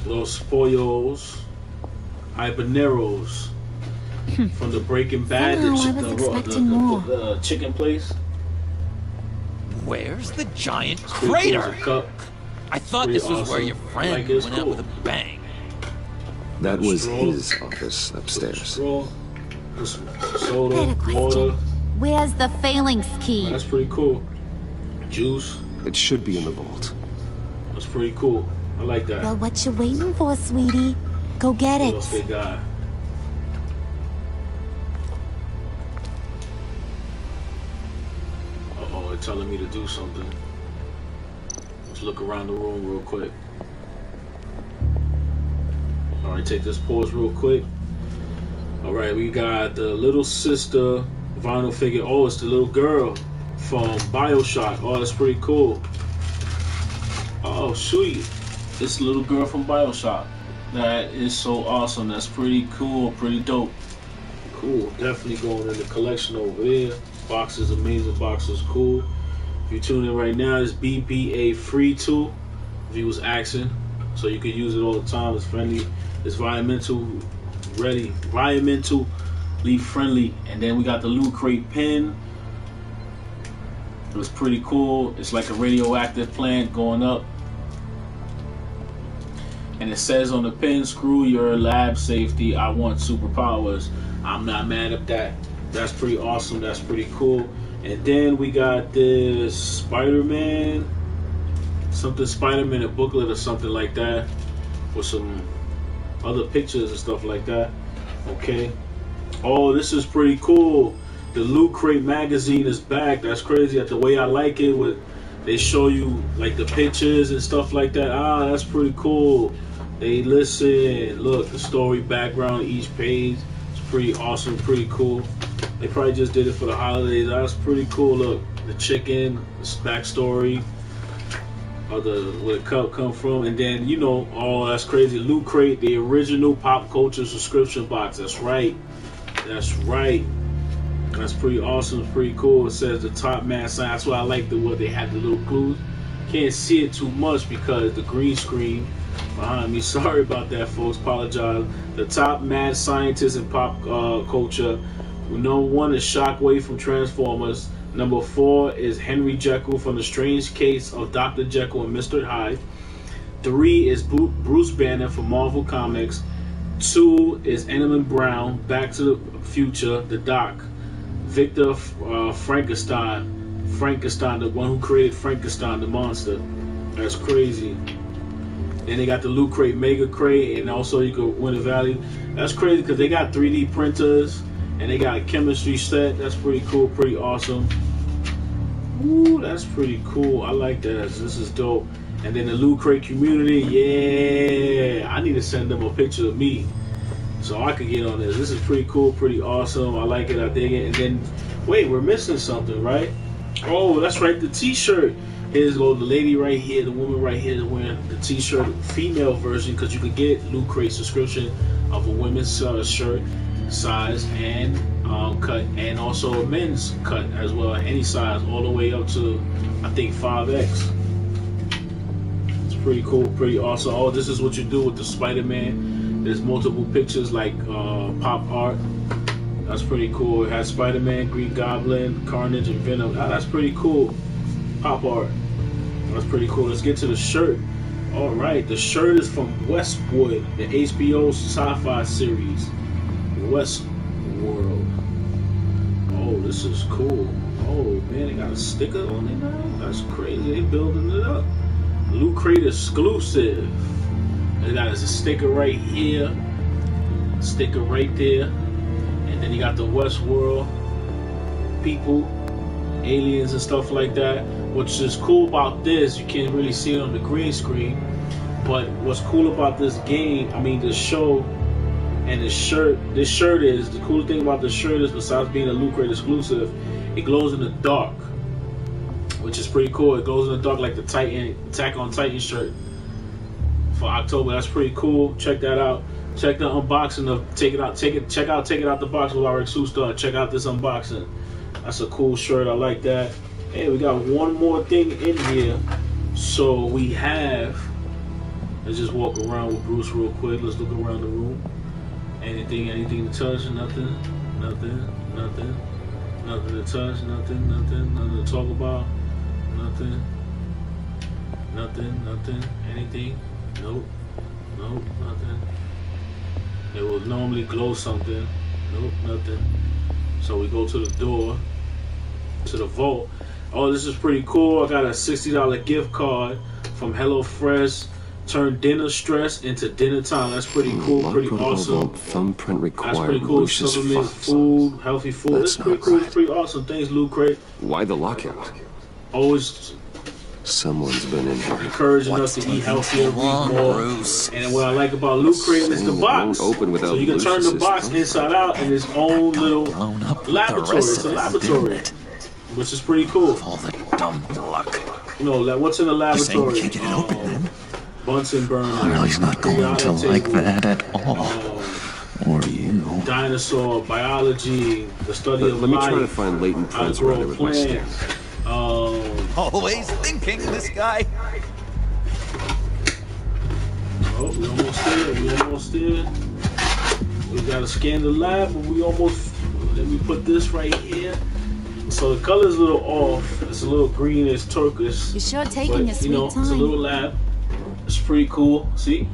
Los Pollos Habaneros from the Breaking Bad, Somehow I was expecting more. the chicken place. Where's the giant Pretty cool as crater? a cup. I thought Pretty this was where awesome. your friend Like, it's went out cool. with a bang. That was Straw. his office upstairs. Straw, some Better soda, question. water. Where's the phalanx key? That's pretty cool. Juice. It should be in the vault. That's pretty cool. I like that. Well, what you waiting for, sweetie? Go get What it. else they got? Uh-oh, they're telling me to do something. Let's look around the room real quick. Alright, take this pause real quick. Alright, we got the little sister vinyl figure. Oh, it's the little girl from BioShock. Oh, that's pretty cool. Oh, sweet. It's the little girl from BioShock. That is so awesome. That's pretty cool. Pretty dope. Cool. Definitely going in the collection over there. Boxes, amazing boxes. Cool. If you tune in right now, it's BBA free tool. If you was asking. So you can use it all the time. It's friendly. It's environmentally friendly. And then we got the Loot Crate pen. It was pretty cool. It's like a radioactive plant going up. And it says on the pen, screw your lab safety, I want superpowers. I'm not mad at that. That's pretty awesome. That's pretty cool. And then we got this Spider-Man. Something Spider-Man, a booklet or something like that. With some other pictures and stuff like that. Okay. Oh, this is pretty cool. The Loot Crate magazine is back. That's crazy. The way I like it, with they show you like the pictures and stuff like that. Ah, that's pretty cool. They listen, look, the story background, each page. It's pretty awesome, pretty cool. They probably just did it for the holidays. That's pretty cool. Look, the chicken, the backstory, where the cup come from, and then you know, oh, that's crazy. Loot Crate, the original pop culture subscription box. That's right. That's right. That's pretty awesome. It's pretty cool. It says the top man sign. That's why I like what they had the little clues. Can't see it too much because the green screen behind me. Sorry about that, folks. Apologize. The top mad scientist in pop culture. Number 1 is Shockwave from Transformers. Number 4 is Henry Jekyll from The Strange Case of Dr. Jekyll and Mr. Hyde. 3 is Bruce Banner from Marvel Comics. 2 is Enderman Brown, Back to the Future, the Doc. Victor Frankenstein, the one who created Frankenstein, the monster. That's crazy. Then they got the Loot Crate Mega Crate, and also you can win a value. That's crazy because they got 3D printers and they got a chemistry set. That's pretty cool, pretty awesome. Ooh, that's pretty cool. I like that. This is dope. And then the Loot Crate community, yeah. I need to send them a picture of me so I can get on this. This is pretty cool, pretty awesome. I like it, I dig it. And then, wait, we're missing something, right? Oh, that's right, the t-shirt. Here's the lady right here, the woman right here wearing the t-shirt, female version, because you can get Loot Crate subscription of a women's shirt size and cut, and also a men's cut as well, any size, all the way up to, I think, 5X. It's pretty cool, pretty awesome. Oh, this is what you do with the Spider-Man There's multiple pictures like pop art. That's pretty cool. It has Spider-Man, Green Goblin, Carnage, and Venom. That's pretty cool. Pop art. That's pretty cool. Let's get to the shirt. All right, the shirt is from Westwood, the HBO sci-fi series, Westworld. Oh, this is cool. Oh man, they got a sticker on it now. That's crazy. They building it up. Loot Crate exclusive. They got a sticker right here, sticker right there, and then you got the Westworld people, aliens and stuff like that. Which is cool about this, you can't really see it on the green screen, but what's cool about this game, I mean this show and this shirt is, the cool thing about the shirt is, besides being a Loot Crate exclusive, it glows in the dark, which is pretty cool. It glows in the dark like the Titan, Attack on Titan shirt for October. That's pretty cool. Check that out. Check the unboxing of Take It Out the Box with Rxsuperstar. Check out this unboxing. That's a cool shirt. I like that. Hey, we got one more thing in here. So we have, let's just walk around with Bruce real quick. Let's look around the room. Anything to touch? Nothing to touch, nothing to talk about, nothing, anything, nope, nothing. It will normally glow something, nope, nothing. So we go to the door, to the vault. Oh, this is pretty cool. I got a $60 gift card from HelloFresh. Turn dinner stress into dinner time. That's pretty cool, pretty awesome. Thumbprint required. That's pretty cool. Supplement food, healthy food. That's pretty cool. It's pretty awesome. Thanks, Loot Crate. Why the lockout? Always. Someone's been in here. Encouraging us to eat healthier, read more. Bruce. And what I like about Loot Crate is the box. So you can turn the box inside out in its own little laboratory. It's a laboratory, which is pretty cool. All the dumb luck. You know, what's in the laboratory? You can't get it open then. Bunsen burner. Oh, he's not going to like that at all. Or you. Dinosaur, biology, the study of Let me life. try to find latent plants right there with my stick. Always thinking, this guy. Oh, we almost there. We gotta scan the lab, but we almost. Let me put this right here. So the color's a little off. It's a little green, it's turquoise. You're sure taking your sweet time. It's a little lab. It's pretty cool. See?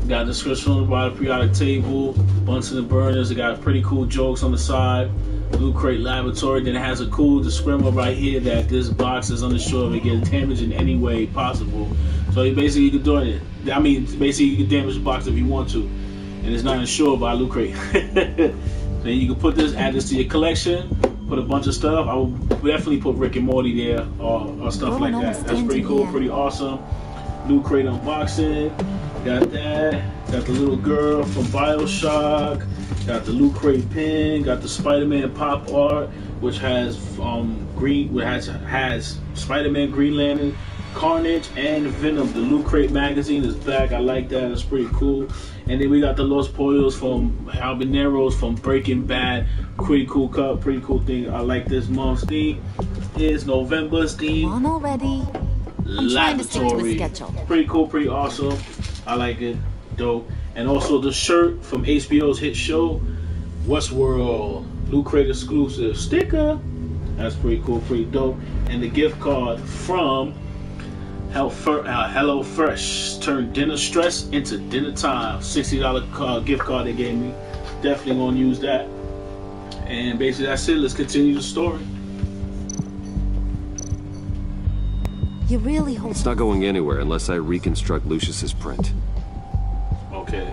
Got a description on the bottom, periodic table, Bunsen and burners. It got pretty cool jokes on the side. Loot Crate laboratory. Then it has a cool disclaimer right here that this box is unsure if it gets damaged in any way possible. So basically you can do it. I mean, basically you can damage the box if you want to, and it's not insured by Loot Crate. Then you can put this, add this to your collection. Put a bunch of stuff. I would definitely put Rick and Morty there or stuff like that. That's pretty cool, pretty awesome. Loot Crate unboxing. Got that. Got the little girl from BioShock. Got the Loot Crate pin. Got the Spider-Man pop art, which has has Spider-Man, Green Lantern, Carnage, and Venom. The Loot Crate magazine is back. I like that. It's pretty cool. And then we got the Los Pollos from Habaneros from Breaking Bad. Pretty cool cup. Pretty cool thing. I like this month's theme. It's November's theme. Come on already. I'm trying to stick to a schedule. Pretty cool, pretty awesome. I like it. Dope. And also the shirt from HBO's hit show, Westworld. Loot Crate exclusive sticker. That's pretty cool, pretty dope. And the gift card from HelloFresh. Turn dinner stress into dinner time. $60 gift card they gave me. Definitely gonna use that. And basically that's it. Let's continue the story. You really hope It's not going anywhere unless I reconstruct Lucius's print. Okay.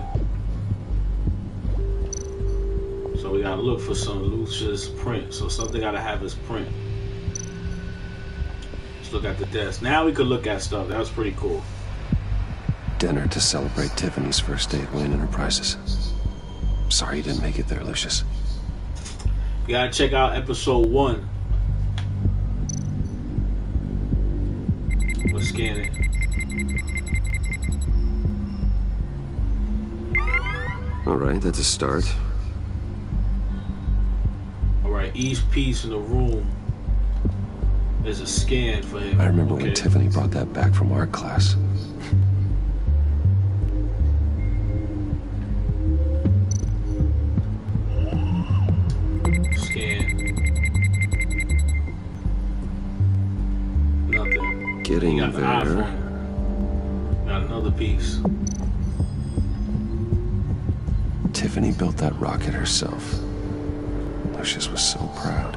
So we gotta look for some Lucius print. So something gotta have his print. Let's look at the desk. Now we could look at stuff. That was pretty cool. Dinner to celebrate Tiffany's first day at Wayne Enterprises. Sorry you didn't make it there, Lucius. You gotta check out episode 1. We'll scan it. Alright, that's a start. Alright, each piece in the room is a scan for him. I remember when Tiffany brought that back from art class. Getting got the there. iPhone. Got another piece. Tiffany built that rocket herself. Lucius was so proud.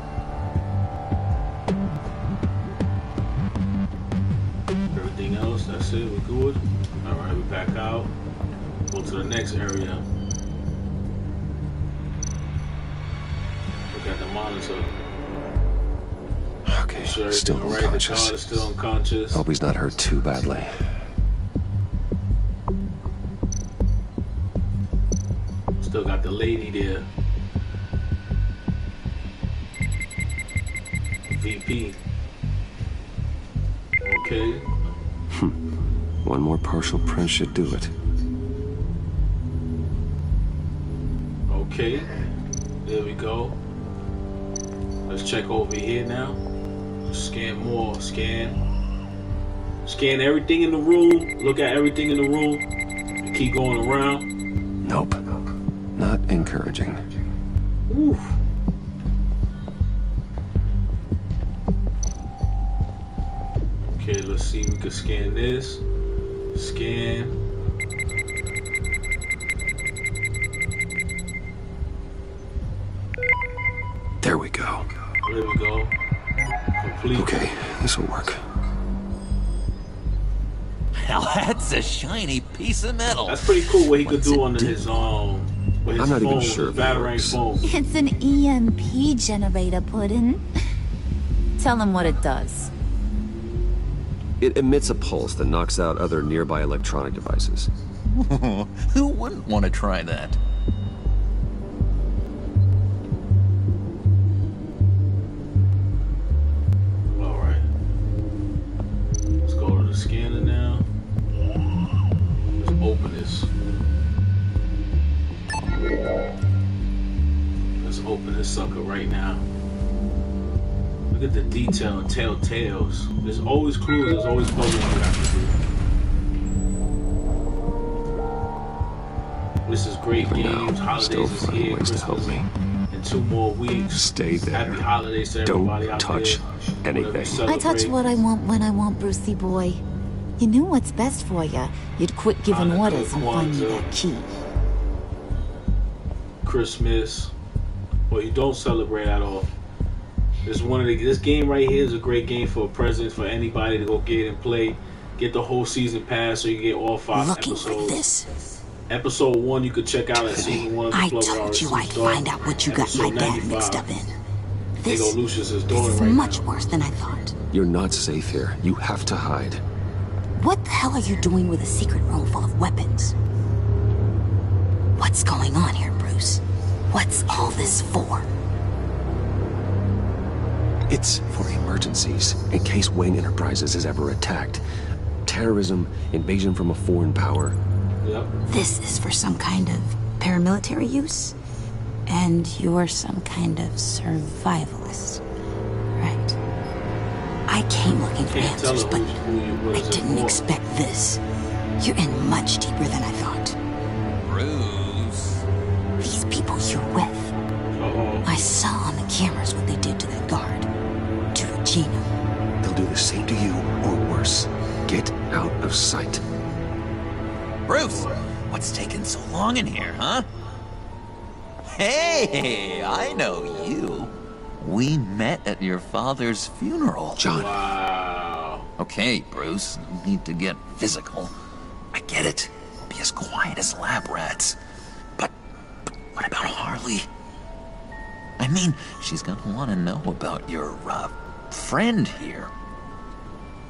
Everything else, that's it, we're good. Alright, we back out. Go to the next area. Look at the monitor. Okay, Sure, still right. The unconscious. child is still unconscious. Hope he's not hurt too badly. Still got the lady there. VP. Okay. One more partial print should do it. Okay. There we go. Let's check over here now. Scan more. Scan. Scan everything in the room. Look at everything in the room. And keep going around. Nope. Not encouraging. Oof. Okay, let's see if we can scan this. Scan. There we go. There we go. Complete. Okay, this will work. Now that's a shiny piece of metal. That's pretty cool what he could do on his with his I'm not phone, even sure his if it Batarang works. phone. It's an EMP generator, Puddin'. Tell him what it does. It emits a pulse that knocks out other nearby electronic devices. Who wouldn't want to try that? Alright. Let's go to the scanner now. Let's open this. Let's open this sucker right now. Look at the detail in Telltales. There's always clues, there's always puzzles you have to do. This is great games. Holidays is here. Christmas in 2 more weeks. Stay there. Happy holidays to everybody out there. Touch anything. I touch what I want when I want, Brucey boy. You knew what's best for you. You'd quit giving orders and find me that key. Christmas. Well, you don't celebrate at all. This game right here is a great game for a present for anybody to go get and play. Get the whole season pass so you get all 5 episodes. For this. Episode 1 you could check out at season 1 of the I Club told you I'd Rxsuperstar. find out what you got my dad mixed up in. There go Lucius is doing This is right much now. worse than I thought. You're not safe here. You have to hide. What the hell are you doing with a secret room full of weapons? What's going on here, Bruce? What's all this for? It's for emergencies, in case Wayne Enterprises is ever attacked. Terrorism, invasion from a foreign power. Yep. This is for some kind of paramilitary use? And you're some kind of survivalist, right? I came looking for answers, but I didn't expect this. You're in much deeper than I thought. Bruce. These people you're with. I saw on the cameras what they did to that guard. To Regina. They'll do the same to you, or worse. Get out of sight. Bruce, what's taking so long in here, huh? Hey, I know you. We met at your father's funeral. John. Wow. Okay, Bruce, no need to get physical. I get it. Be as quiet as lab rats. But what about Harley? I mean, she's gonna want to know about your, friend here.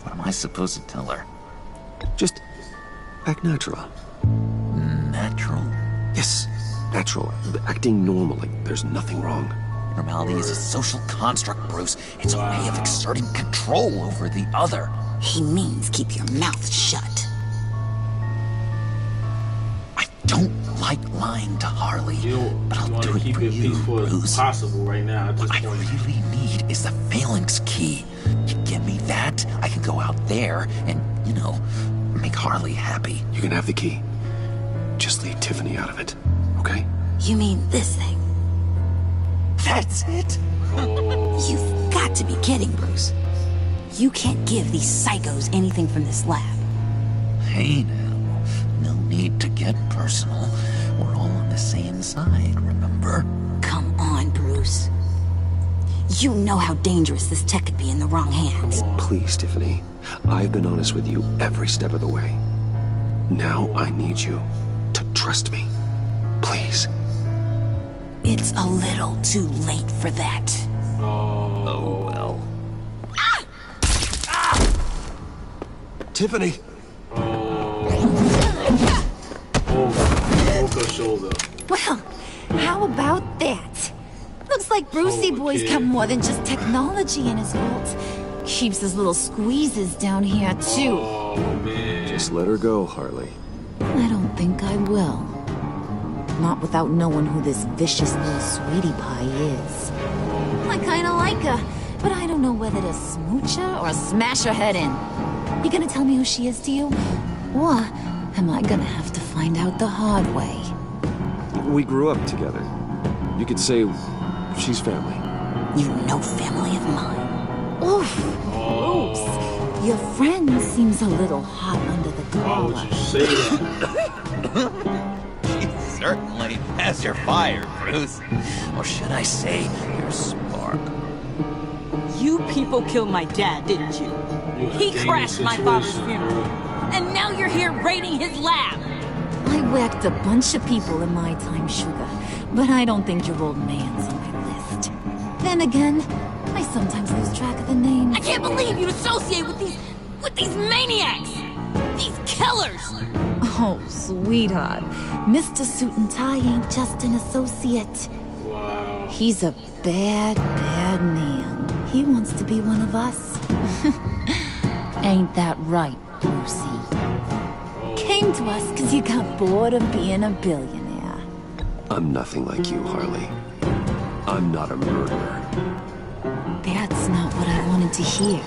What am I supposed to tell her? Just act natural. Natural? Yes, natural. Acting normally. There's nothing wrong. Normality is a social construct, Bruce. It's a way of exerting control over the other. He means keep your mouth shut. I don't like lying to Harley, but I'll do it keep for it you, peaceful as Bruce. possible right now at this What I point. really need is the phalanx key. You give me that, I can go out there and, make Harley happy. You can have the key. Just leave Tiffany out of it, okay? You mean this thing? That's it? You've got to be kidding, Bruce. You can't give these psychos anything from this lab. Hey now, no need to get personal. We're all on the same side, remember? Come on, Bruce. You know how dangerous this tech could be in the wrong hands. Please, Tiffany. I've been honest with you every step of the way. Now I need you to trust me. Please. It's a little too late for that. Oh well. Tiffany! Broke her shoulder. Well, how about that? Looks like Brucey Boy's got more than just technology in his vault. Keeps his little squeezes down here, too. Oh, man. Just let her go, Harley. I don't think I will. Not without knowing who this vicious little sweetie pie is. I kinda like her, but I don't know whether to smooch her or smash her head in. You gonna tell me who she is to you? Or am I gonna have to find out the hard way? We grew up together. You could say she's family. You know family of mine. Oof, Bruce. Your friend seems a little hot under the collar. Why would you say that? She certainly has your fire, Bruce. Or should I say, your spark. You people killed my dad, didn't you? He crashed my father's funeral. And now you're here raiding his lab. I whacked a bunch of people in my time, Sugar, but I don't think your old man's on my list. Then again, I sometimes lose track of the names. I can't believe you associate with these maniacs! These killers! Oh, sweetheart. Mr. Suit and Tie ain't just an associate. Wow. He's a bad, bad man. He wants to be one of us. Ain't that right, Brucey? Came to us because you got bored of being a billionaire. I'm nothing like you, Harley. I'm not a murderer. That's not what I wanted to hear.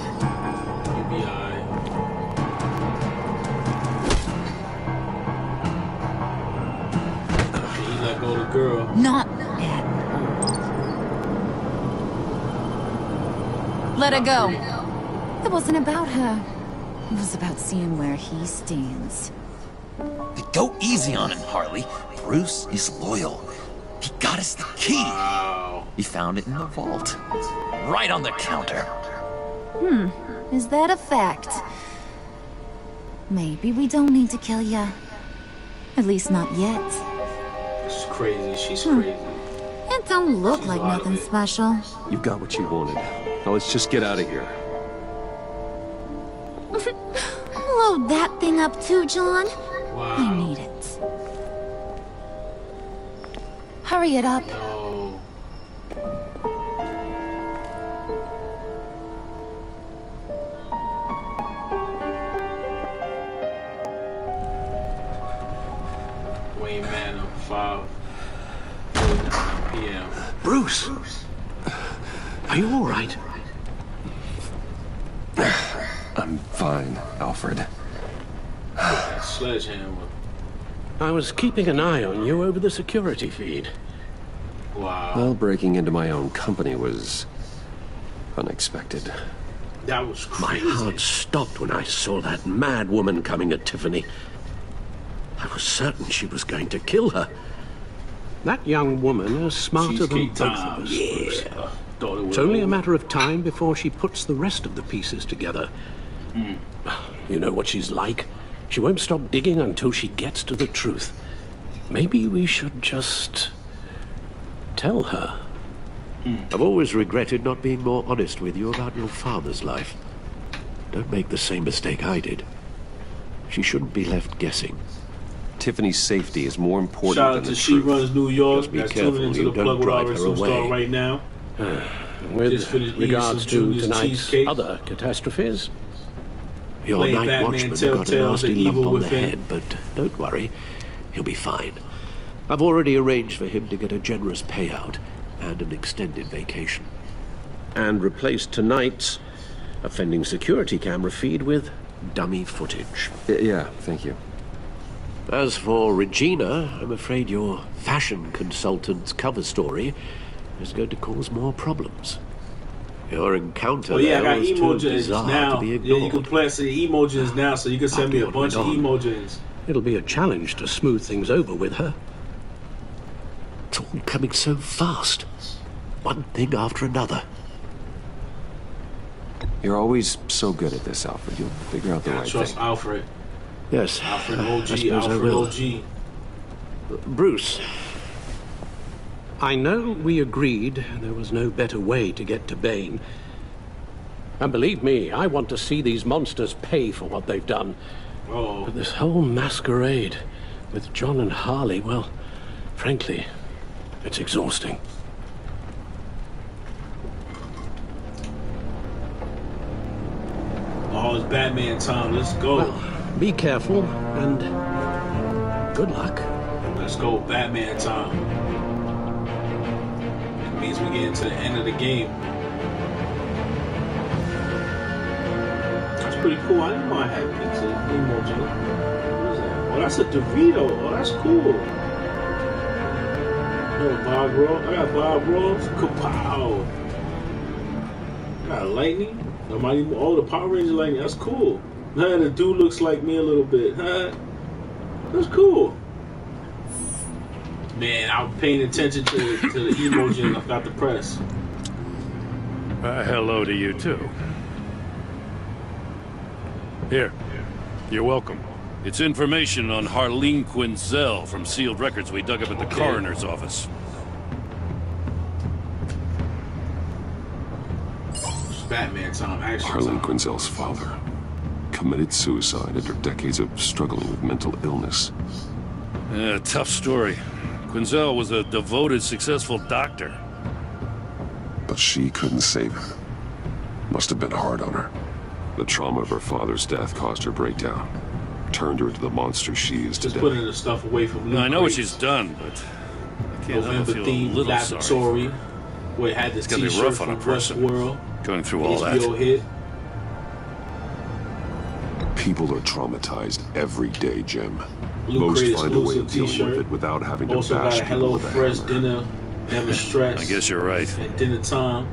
He let go of the girl. Not at all. Let her go. It wasn't about her. It was about seeing where he stands. Go easy on him, Harley. Bruce is loyal. He got us the key. Wow. He found it in the vault. Right on the counter. Is that a fact? Maybe we don't need to kill ya. At least not yet. She's crazy. She's crazy. It don't look like nothing special. You got what you wanted. Now let's just get out of here. Load that thing up too, John. Wow. I need it. Hurry it up. No. Wayne Manor, 5:49 p.m. Bruce! Are you all right? I'm fine, Alfred. Sledgehammer. I was keeping an eye on you over the security feed. Wow. Well, breaking into my own company was unexpected. That was My crazy. heart stopped when I saw that mad woman coming at Tiffany. I was certain she was going to kill her. That young woman is smarter than Cheesecake both time. of us. Yeah. Thought it was It's only a over. matter of time before she puts the rest of the pieces together. You know what she's like. She won't stop digging until she gets to the truth. Maybe we should just tell her. I've always regretted not being more honest with you about your father's life. Don't make the same mistake I did. She shouldn't be left guessing. Tiffany's safety is more important Shout than out to the She truth. Runs New York. Just be That's careful tuning into you the don't plug with drive her Rxsuperstar away. right now. With Just finished eating regards some to Junior's tonight's cheesecake. other catastrophes, your Playing night Batman, watchman got a Telltales, nasty The lump Evil on the Within. head, but don't worry, he'll be fine. I've already arranged for him to get a generous payout and an extended vacation. And replaced tonight's offending security camera feed with dummy footage. Yeah, thank you. As for Regina, I'm afraid your fashion consultant's cover story is going to cause more problems. Your encounter Oh yeah, I there got was too emojis bizarre now. to be Yeah, ignored. you can place the emojis now, so you can send me a bunch of emojis. It'll be a challenge to smooth things over with her. It's all coming so fast. One thing after another. You're always so good at this, Alfred. You'll figure out the right Trust thing. Alfred. Yes. Alfred I OG. suppose I Alfred will. OG. Bruce, I know we agreed there was no better way to get to Bane. And believe me, I want to see these monsters pay for what they've done. Oh. But this whole masquerade with John and Harley, well, frankly, it's exhausting. Oh, it's Batman time. Let's go. Well, be careful and good luck. Let's go, Batman time. It means we get into the end of the game. That's pretty cool. I didn't know I had pizza emoji. What is that? Oh, that's a Dorito. Oh, that's cool. Oh, Bob Ross. I got Bob Ross. Kapow. I got lightning. Oh, the Power Ranger lightning. That's cool. The dude looks like me a little bit. That's cool. Man, I'm paying attention to the emoji and I forgot to press. Hello to you, too. Here. You're welcome. It's information on Harleen Quinzel from sealed records we dug up at the coroner's office. Batman time, action Harleen time. Quinzel's father committed suicide after decades of struggling with mental illness. Yeah, tough story. Quinzel was a devoted, successful doctor. But she couldn't save him. Must have been hard on her. The trauma of her father's death caused her breakdown. Turned her into the monster she is today. Just putting the stuff away from Luke. I know what she's done, but I can't help but feel a little laboratory, sorry. Where it had the It's gonna be t-shirt rough on a from person. Westworld. Going through all that. HBO hit. People are traumatized every day, Jim. Luke Most Cage find a way of exclusive dealing t-shirt. with it without having to Also got bash a people Hello with a Fresh hammer. dinner. Never stress. I guess you're right. At dinner time.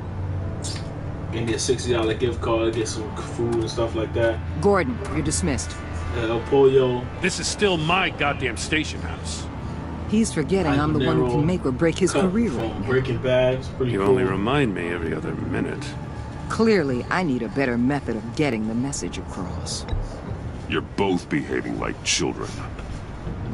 Gave me a $60 gift card to get some food and stuff like that. Gordon, you're dismissed. El Pollo. This is still my goddamn station house. He's forgetting I'm the one who can make or break his career right now. Breaking Bad. It's pretty You cool. only remind me every other minute. Clearly, I need a better method of getting the message across. You're both behaving like children.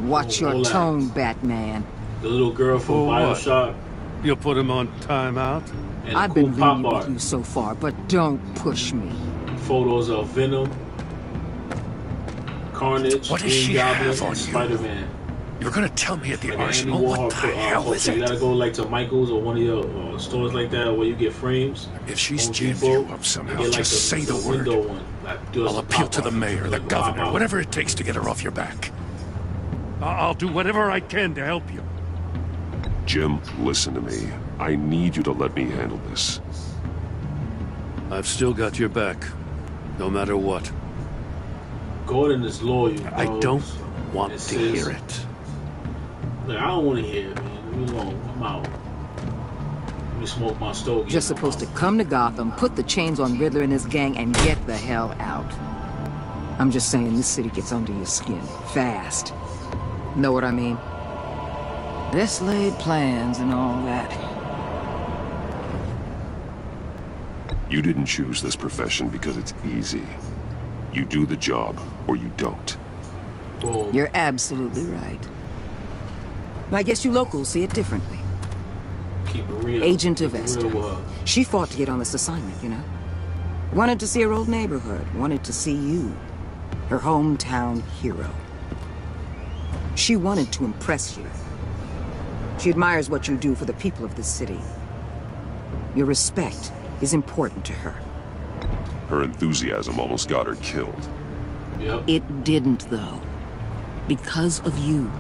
Watch your tone, Batman. The little girl from For what? Bioshock. You'll put him on timeout? And I've cool been pop lenient art. with you so far, but don't push me. Photos of Venom, Carnage, What does Green she Goblin, have on and you? Spider-Man. You're gonna tell me at the Like arsenal? Andy What Warhol the hell is You it? gotta go like to Michael's or one of your stores like that where you get frames. If she's Home jammed Depot, you up somehow, you get, like, just say the word. window one. Like, do I'll some appeal to pop the art, mayor, the like, governor, pop art. whatever it takes to get her off your back. I'll do whatever I can to help you. Jim, listen to me. I need you to let me handle this. I've still got your back, no matter what. Gordon is loyal. I bro. don't want to says- hear it. Look, I don't want to hear it, man. Leave me alone. I'm out. Let me smoke my stogie. Just supposed to come to Gotham, put the chains on Riddler and his gang, and get the hell out. I'm just saying, this city gets under your skin. Fast. Know what I mean? This laid plans and all that. You didn't choose this profession because it's easy. You do the job, or you don't. You're absolutely right. I guess you locals see it differently. Keep it real. Agent of Keep it Esther. real with her. She fought to get on this assignment, you know? Wanted to see her old neighborhood. Wanted to see you. Her hometown hero. She wanted to impress you. She admires what you do for the people of this city. Your respect is important to her. Her enthusiasm almost got her killed. Yep. It didn't, though. Because of you.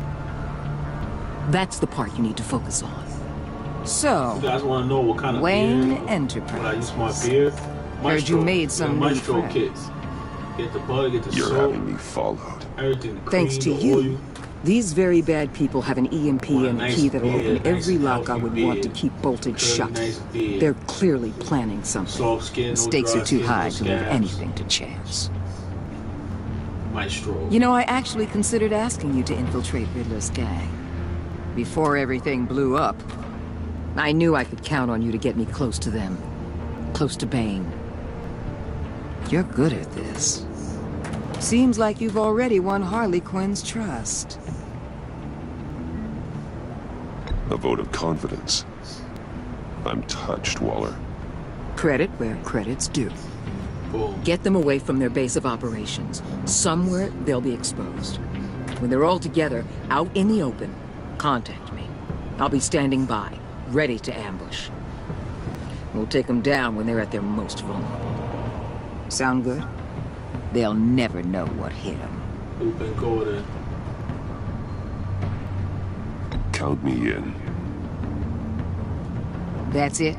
That's the part you need to focus on. So, You guys want to know what kind of Wayne beer? Enterprise. When I use my beer. Heard you made some new Maestro friends. kits. Get the butter, get the You're salt, having me followed. everything. The Thanks cream, to the you. oil. These very bad people have an EMP and a key that'll open every lock I would want to keep bolted shut. They're clearly planning something. The stakes are too high to leave anything to chance. Maestro. You know, I actually considered asking you to infiltrate Riddler's gang. Before everything blew up, I knew I could count on you to get me close to them. Close to Bane. You're good at this. Seems like you've already won Harley Quinn's trust. A vote of confidence. I'm touched, Waller. Credit where credit's due. Get them away from their base of operations. Somewhere they'll be exposed. When they're all together, out in the open, contact me. I'll be standing by, ready to ambush. We'll take them down when they're at their most vulnerable. Sound good? They'll never know what hit them. Open quarter. Count me in. That's it?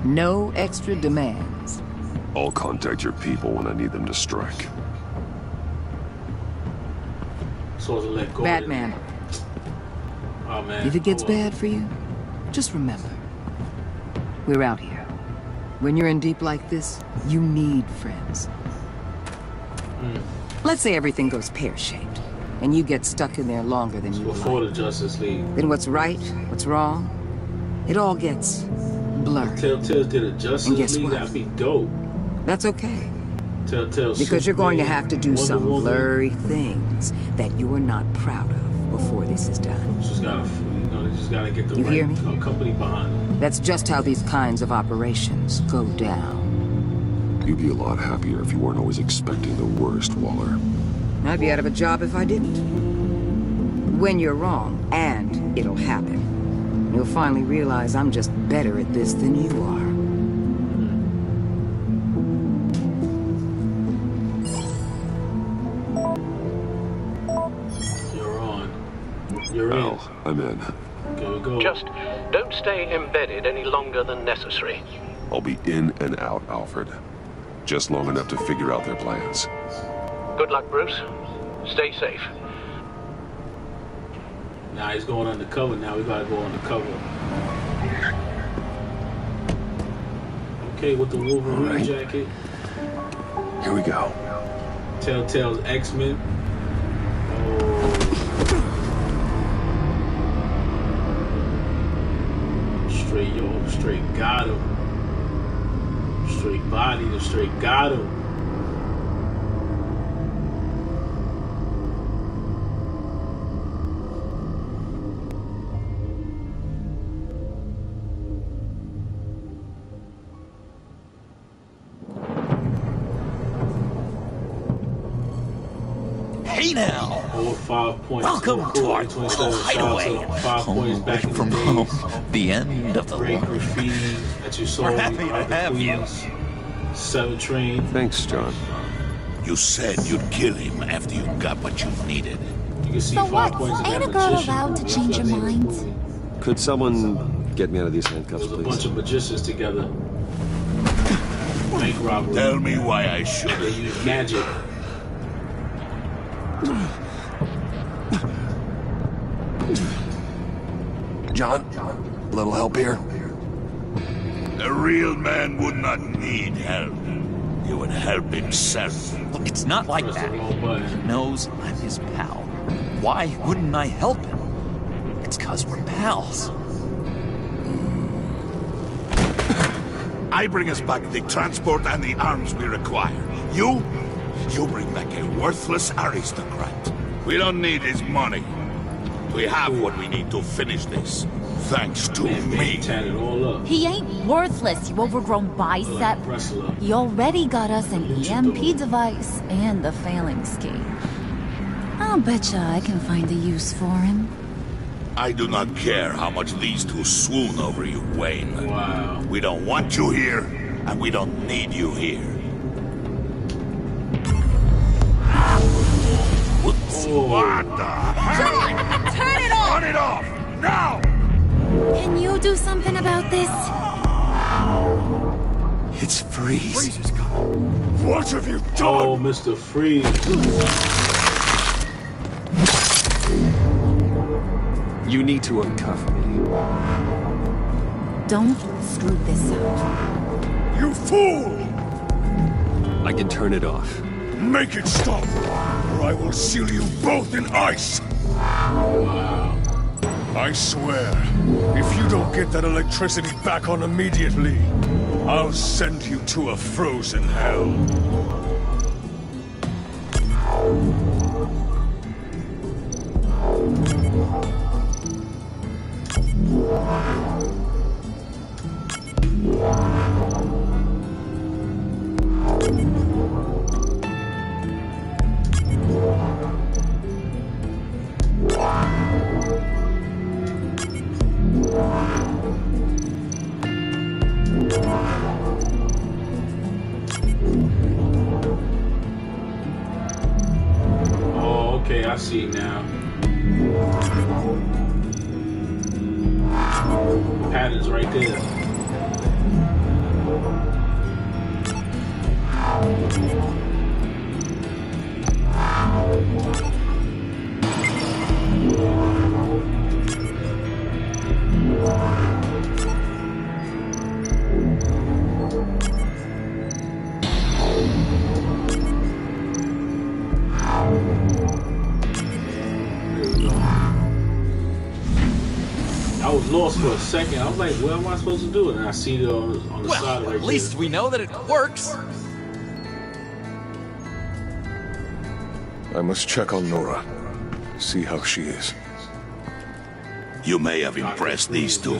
No extra demands? I'll contact your people when I need them to strike. So to let go. Batman. Oh man. If it gets bad for you, just remember. We're out here. When you're in deep like this, you need friends. Let's say everything goes pear-shaped, and you get stuck in there longer than you like. Before the Justice League. Then what's right, what's wrong, it all gets blurred. Telltales did a Justice League, that'd be dope. That's okay. Telltales. Because you're going to have to do some blurry things that you are not proud of before this is done. Just gotta, they just gotta get the You hear me? company behind them. That's just how these kinds of operations go down. You'd be a lot happier if you weren't always expecting the worst, Waller. I'd be out of a job if I didn't. When you're wrong, and it'll happen, you'll finally realize I'm just better at this than you are. You're on. You're in. I'm in. Go, go. Just don't stay embedded any longer than necessary. I'll be in and out, Alfred. Just long enough to figure out their plans. Good luck, Bruce. Stay safe. Now he's going undercover. Now we gotta go undercover. Okay, with the Wolverine jacket. Here we go. Telltale's X-Men. Straight got him. Straight body, the straight got him. Hey now! 5 points. Welcome to our little hideaway. 5 points back in from the home. days. The end of the Great world. graffiti that you saw. We're happy to have you. 7 Train. Thanks, John. You said you'd kill him after you got what you needed. You can see So 5 what? points in Ain't that a girl magician allowed to movie. change her That's the name of the mind? movie. Could someone get me out of these handcuffs, There was a please? bunch of magicians together. Bank robbery. Tell me why I should. They use magic. John, a little help here? A real man would not need help. He would help himself. Look, it's not like that. He knows I'm his pal. Why wouldn't I help him? It's 'cause we're pals. I bring us back the transport and the arms we require. You bring back a worthless aristocrat. We don't need his money. We have what we need to finish this. Thanks to me. He ain't worthless, you overgrown bicep. You already got us an EMP device and the phalanx key. I'll betcha I can find a use for him. I do not care how much these two swoon over you, Wayne. Wow. We don't want you here, and we don't need you here. What the hell? Turn it off! Turn it off! Now! Can you do something about this? It's Freeze. What have you done? Oh, Mr. Freeze. You need to uncuff me. Don't screw this up. You fool! I can turn it off. Make it stop, or I will seal you both in ice! I swear, if you don't get that electricity back on immediately, I'll send you to a frozen hell. Oh, okay, I see now. Patterns right there. I was lost for a second. I was like, what am I supposed to do? And I see it on the side right at least we know that it works. I must check on Nora. See how she is. You may have impressed these two,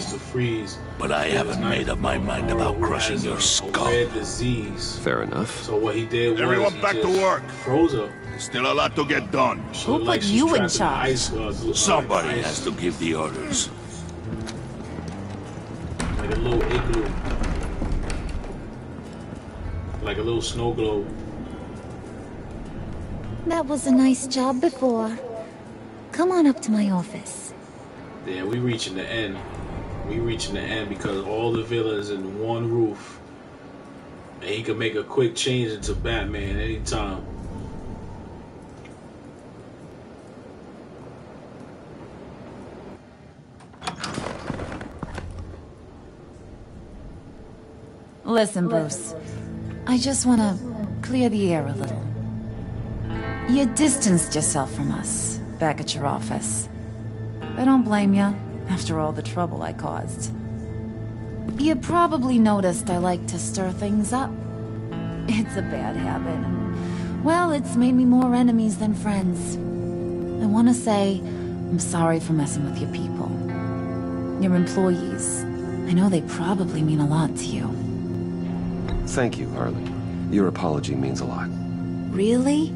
but I haven't made up my mind about crushing your skull. Fair enough. So what he did was Everyone back to work. Froze her. Still a lot to get done. Who put you in charge? Somebody has to give the orders. Like a little igloo. Like a little snow globe. That was a nice job before. Come on up to my office. Yeah, we reaching the end. We reaching the end because all the villains in one roof. And he can make a quick change into Batman anytime. Listen, Bruce. I just want to clear the air a little. You distanced yourself from us back at your office. I don't blame you, after all the trouble I caused. You probably noticed I like to stir things up. It's a bad habit. Well, it's made me more enemies than friends. I want to say I'm sorry for messing with your people. Your employees. I know they probably mean a lot to you. Thank you, Harley. Your apology means a lot. Really?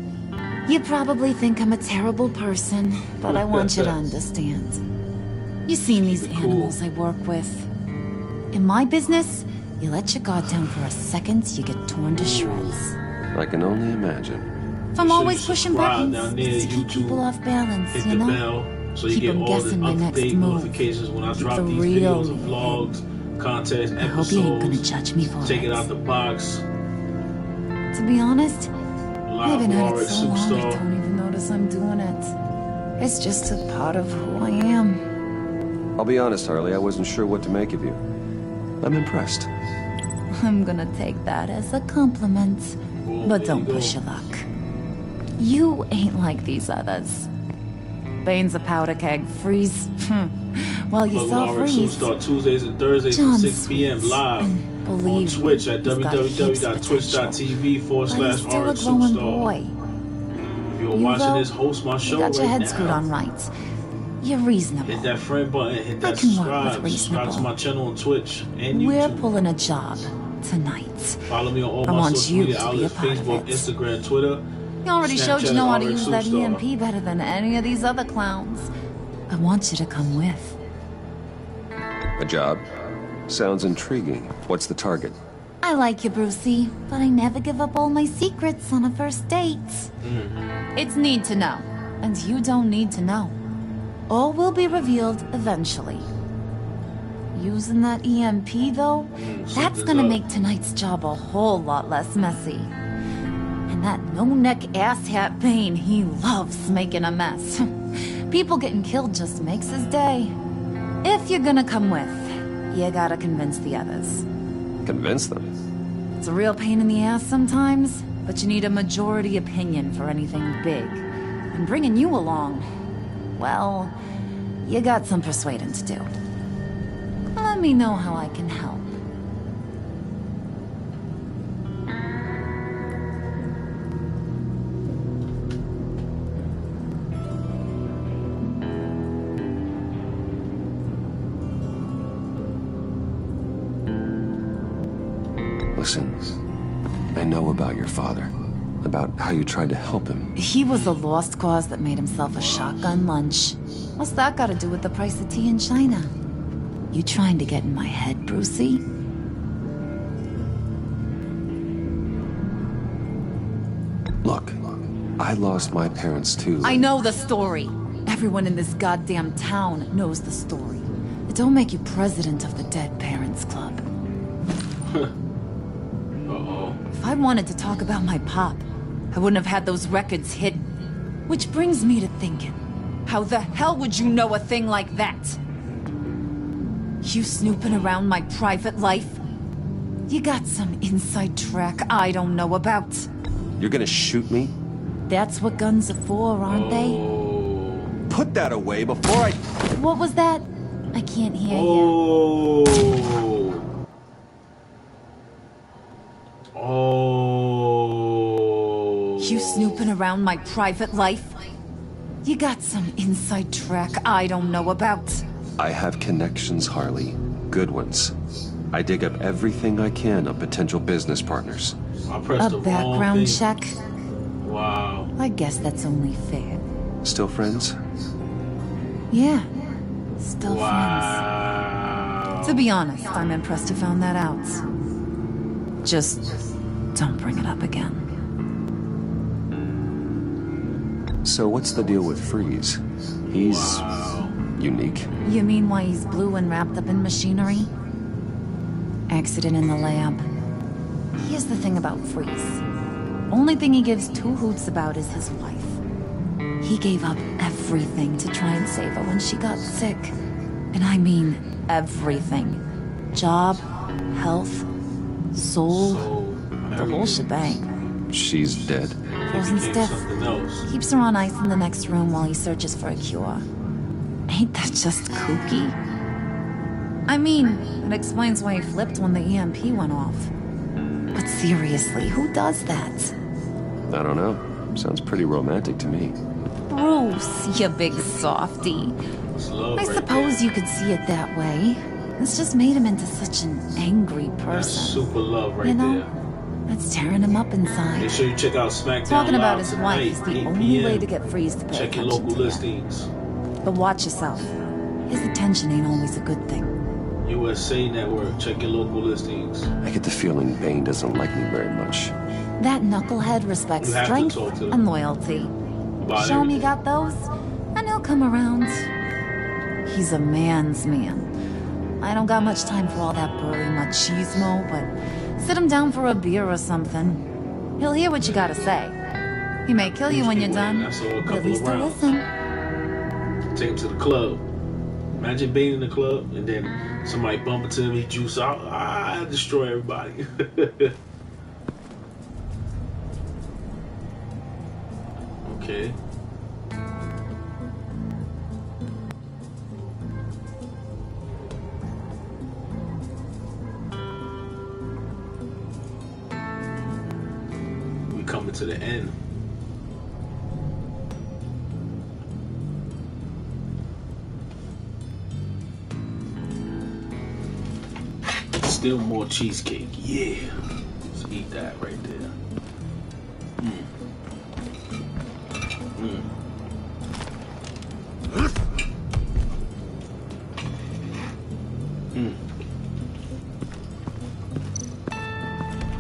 You probably think I'm a terrible person, but I want you to understand. You've seen these animals I work with. In my business, you let your guard down for a second, you get torn to shreds. I can only imagine. If I'm always pushing buttons, it's to keep people off balance, you know? So you keep them guessing my next move. Notifications when I drop these videos of vlogs, content, episodes. I hope you ain't gonna judge me for Take it out the box. To be honest, I've been at it so long I don't even notice I'm doing it. It's just a part of who I am. I'll be honest, Harley, I wasn't sure what to make of you. I'm impressed. I'm gonna take that as a compliment. But don't push your luck. You ain't like these others. Bane's a powder keg. Freeze. Well, you saw Freeze. Rxsuperstar Tuesdays and Thursdays at 6 p.m. live on Twitch at www.twitch.tv/Rxsuperstar. If you're watching this, host my show you got your head now. screwed on right. You're reasonable. Hit that friend button, hit that subscribe to my channel on Twitch and YouTube. We're pulling a job tonight. Follow me on all my social media outlets, Facebook, Instagram, Twitter. You already showed you Snapchat know how to at use that Rxsuperstar. EMP better than any of these other clowns. I want you to come with. A job? Sounds intriguing. What's the target? I like you, Brucey, but I never give up all my secrets on a first date. It's need to know, and you don't need to know. All will be revealed eventually. Using that EMP, though, that's gonna make tonight's job a whole lot less messy. And that no-neck asshat Bane, he loves making a mess. People getting killed just makes his day. If you're gonna come with, you gotta convince the others. Convince them? It's a real pain in the ass sometimes, but you need a majority opinion for anything big. And bringing you along, well, you got some persuading to do. Let me know how I can help. Listen, I know about your father, about how you tried to help him. He was a lost cause that made himself a shotgun lunch. What's that got to do with the price of tea in China? You trying to get in my head, Brucey? Look, I lost my parents too. I know the story. Everyone in this goddamn town knows the story. It don't make you president of the Dead Parents Club. If I wanted to talk about my pop, I wouldn't have had those records hidden. Which brings me to thinking, how the hell would you know a thing like that? You snooping around my private life? You got some inside track I don't know about. You're gonna shoot me? That's what guns are for, aren't they? Put that away before I... What was that? I can't hear you. You snooping around my private life? You got some inside track I don't know about. I have connections, Harley. Good ones. I dig up everything I can on potential business partners. A background check? Wow. I guess that's only fair. Still friends? Yeah. Still friends. To be honest, I'm impressed you found that out. Just don't bring it up again. So what's the deal with Freeze? He's unique. You mean why he's blue and wrapped up in machinery? Accident in the lab. Here's the thing about Freeze. Only thing he gives two hoots about is his wife. He gave up everything to try and save her when she got sick. And I mean everything. Job, health, soul, the whole shebang. She's dead. Frozen stiff. Keeps her on ice in the next room while he searches for a cure. Ain't that just kooky? I mean, it explains why he flipped when the EMP went off. But seriously, who does that? I don't know. Sounds pretty romantic to me. Bruce, you big softy. I suppose you could see it that way. It's just made him into such an angry person. That's super love right there. That's tearing him up inside. Make sure you check out SmackDown Talking about Live his wife is the only way to get Freeze to pay Check your attention local to you. listings. But watch yourself. His attention ain't always a good thing. USA Network. Check your local listings. I get the feeling Bane doesn't like me very much. That knucklehead respects You have to strength talk to them and loyalty. about Show him you everything. got those, and he'll come around. He's a man's man. I don't got much time for all that burly machismo, but sit him down for a beer or something. He'll hear what you gotta say. He may kill you when you're done, but at least he'll listen. Take him to the club. Imagine being in the club and then somebody bump into him, he juice out. I destroy everybody. Okay. We coming to the end. Still more cheesecake. Yeah. Let's eat that right there.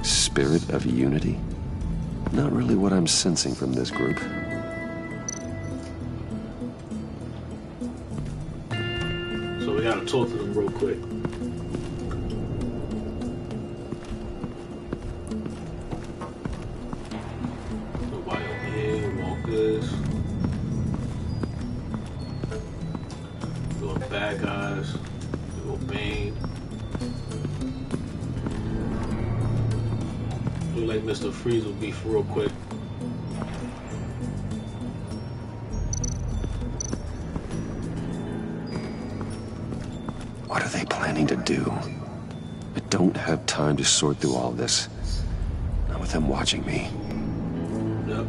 Spirit of unity? Not really what I'm sensing from this group. So we gotta talk to them real quick. Nobody over here, walkers. bad guys. Little Bane. Look like Mr. Freeze will be for real quick. What are they planning to do? I don't have time to sort through all this. Not with them watching me. Yep.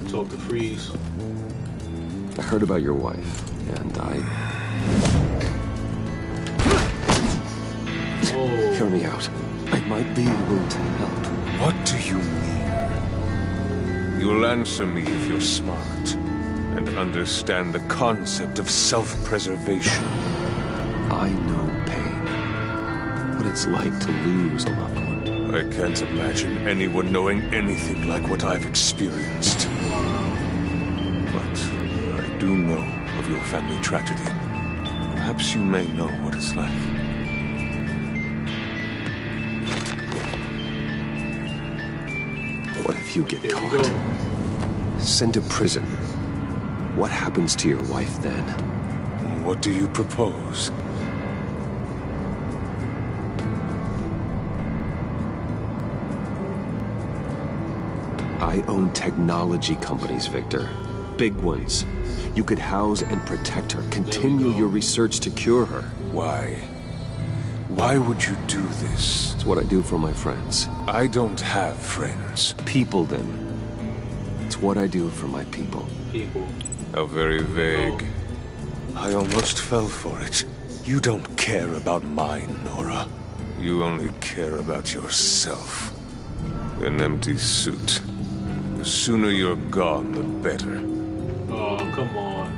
Talk to Freeze. I heard about your wife, and Oh. Hear me out. I might be able to help. What do you mean? You'll answer me if you're smart and understand the concept of self-preservation. I know pain. What it's like to lose a loved one. I can't imagine anyone knowing anything like what I've experienced. But I do know of your family tragedy. Perhaps you may know what it's like. What if you get caught? Sent to prison. What happens to your wife then? What do you propose? I own technology companies, Victor. Big ones. You could house and protect her. Continue your research to cure her. Why? Why would you do this? It's what I do for my friends. I don't have friends. People, then. It's what I do for my people. People. How very vague. I almost fell for it. You don't care about mine, Nora. You only care about yourself. An empty suit. The sooner you're gone, the better. Oh, come on.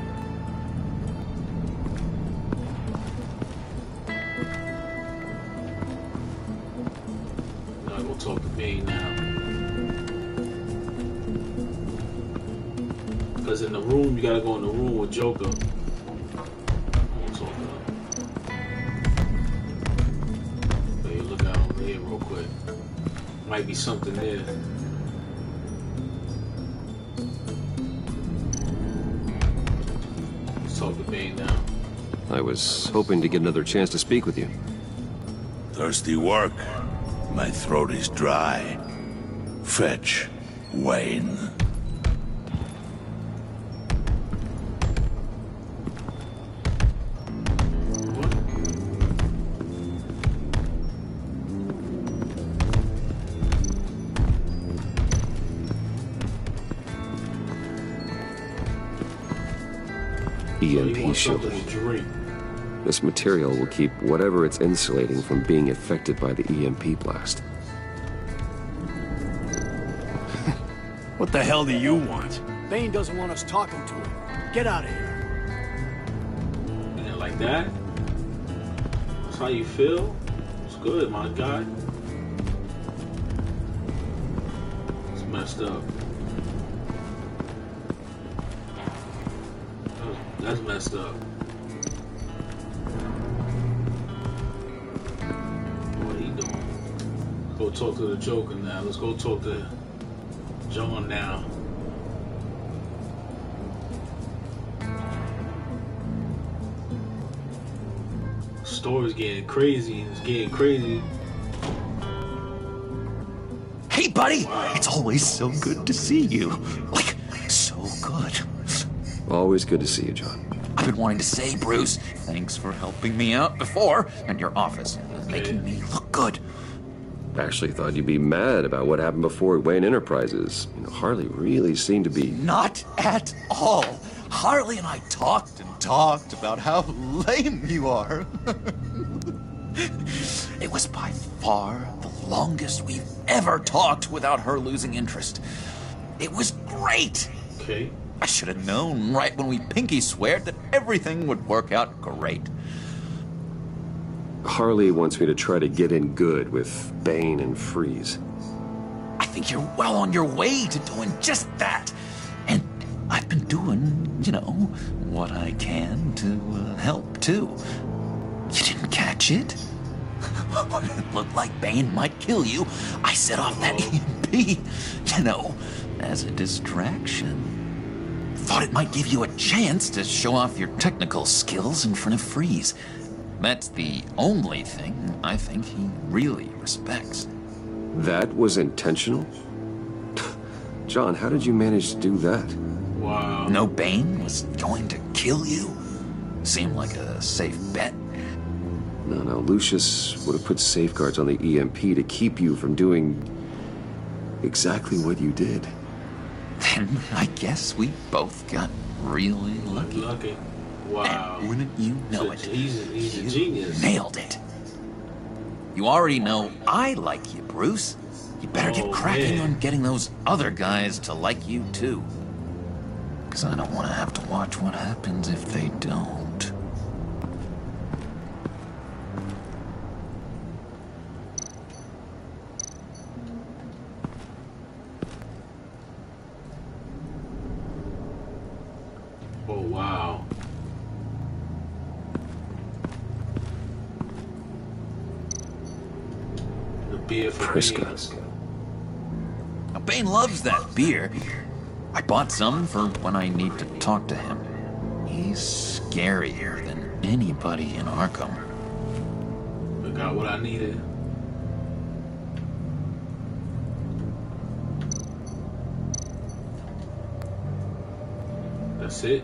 Now go talk to me now. Because in the room, you gotta go in the room with Joker. I'm gonna talk to him. Hey, look out over here real quick. Might be something there. Let's talk to Bane now. I was hoping to get another chance to speak with you. Thirsty work. My throat is dry. Fetch, Wayne. EMP shield. This material will keep whatever it's insulating from being affected by the EMP blast. What the hell do you want? Bane doesn't want us talking to him. Get out of here. Yeah, like that? That's how you feel? It's good, my guy. It's messed up. That's messed up. What are you doing? Let's go talk to the Joker now. Let's go talk to John now. Story's getting crazy. It's getting crazy. Hey, buddy! Wow. It's always so good to see you. Like, so good. Always good to see you, John. I've been wanting to say, Bruce, thanks for helping me out before, and your office is making me look good. Actually thought you'd be mad about what happened before Wayne Enterprises. You know, Harley really seemed to be... Not at all. Harley and I talked and talked about how lame you are. It was by far the longest we've ever talked without her losing interest. It was great. Okay. I should have known right when we pinky sweared that everything would work out great. Harley wants me to try to get in good with Bane and Freeze. I think you're well on your way to doing just that. And I've been doing, you know, what I can to help, too. You didn't catch it? When it looked like Bane might kill you, I set off that EMP, you know, as a distraction. thought it might give you a chance to show off your technical skills in front of Freeze. That's the only thing I think he really respects. That was intentional? John, how did you manage to do that? Wow. No Bane was going to kill you? Seemed like a safe bet. No, Lucius would have put safeguards on the EMP to keep you from doing exactly what you did. Then I guess we both got really lucky. Wow. And wouldn't you know it? He's a genius. Nailed it. You already know I like you, Bruce. You better get cracking on getting those other guys to like you, too. Because I don't want to have to watch what happens if they don't. Oh, wow. The beer for Prisca. Now, Bane loves that beer. I bought some for when I need to talk to him. He's scarier than anybody in Arkham. I got what I needed. That's it.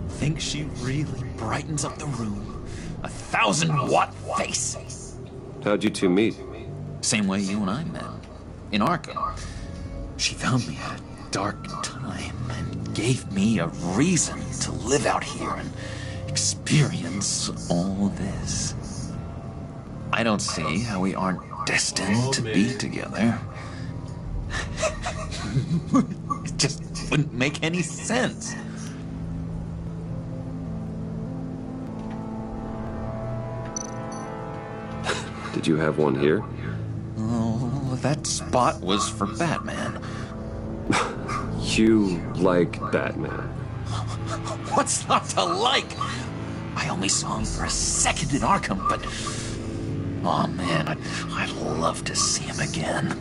Think she really brightens up the room. 1,000-watt face. How'd you two meet? Same way you and I met. In Arkham. She found me at a dark time and gave me a reason to live out here and experience all this. I don't see how we aren't destined to be together. It just wouldn't make any sense. Did you have one here? Oh, that spot was for Batman. You like Batman? What's not to like? I only saw him for a second in Arkham, but... oh man, I'd love to see him again.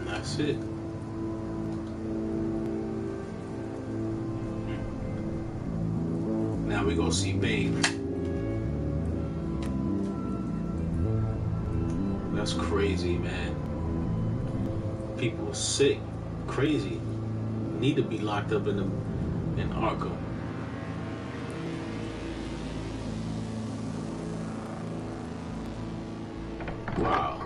That's it. Now we go see Bane. That's crazy, man. People are sick, crazy. Need to be locked up in Arkham. Wow.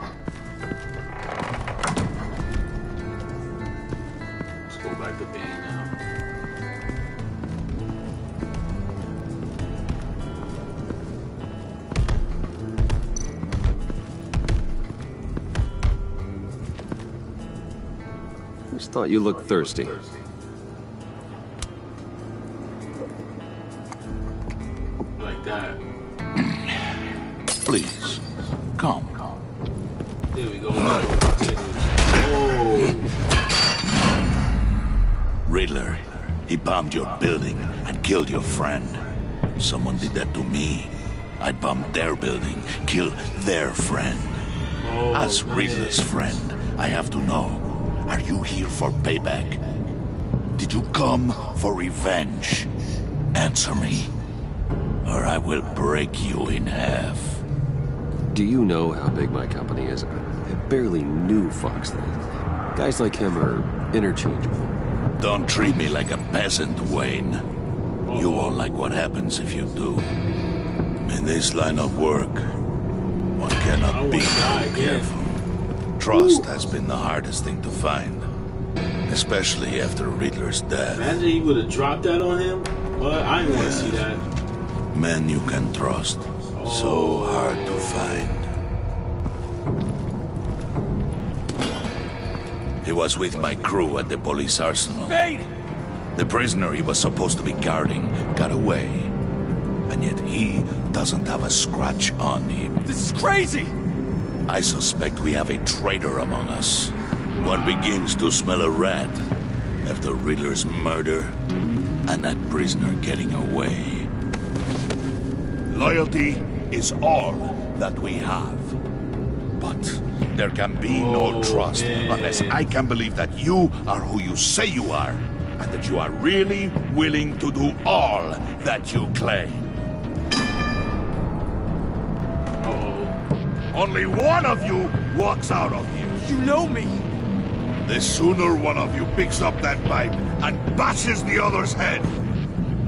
Let's go back to Bane now. Just thought you looked thirsty. Like that. Please, come. There we go. Oh. Riddler, he bombed your building and killed your friend. Someone did that to me. I'd bomb their building, kill their friend. As Riddler's friend, I have to know, are you here for payback? Did you come for revenge? Answer me, or I will break you in half. Do you know how big my company is? I barely knew Fox then. Guys like him are interchangeable. Don't treat me like a peasant, Wayne. You won't like what happens if you do. In this line of work, one cannot be too careful. Trust has been the hardest thing to find. Especially after Riddler's death. Imagine he would have dropped that on him. But I didn't want to see that. Men you can trust. So hard to find. He was with my crew at the police arsenal. Bane! The prisoner he was supposed to be guarding got away. And yet he doesn't have a scratch on him. This is crazy! I suspect we have a traitor among us. One begins to smell a rat after Riddler's murder and that prisoner getting away. Loyalty is all that we have. But there can be no trust unless I can believe that you are who you say you are, and that you are really willing to do all that you claim. Only one of you walks out of here. You know me. The sooner one of you picks up that pipe and bashes the other's head,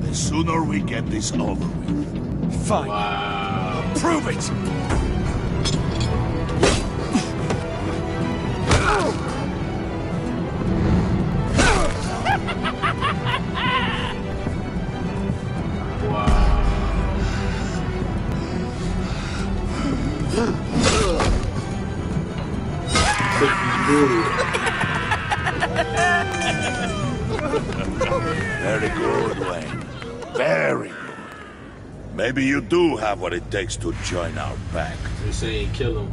the sooner we get this over with. Fine. Wow. Prove it! Very good, Wayne. Very good. Maybe you do have what it takes to join our pack. They're saying kill him.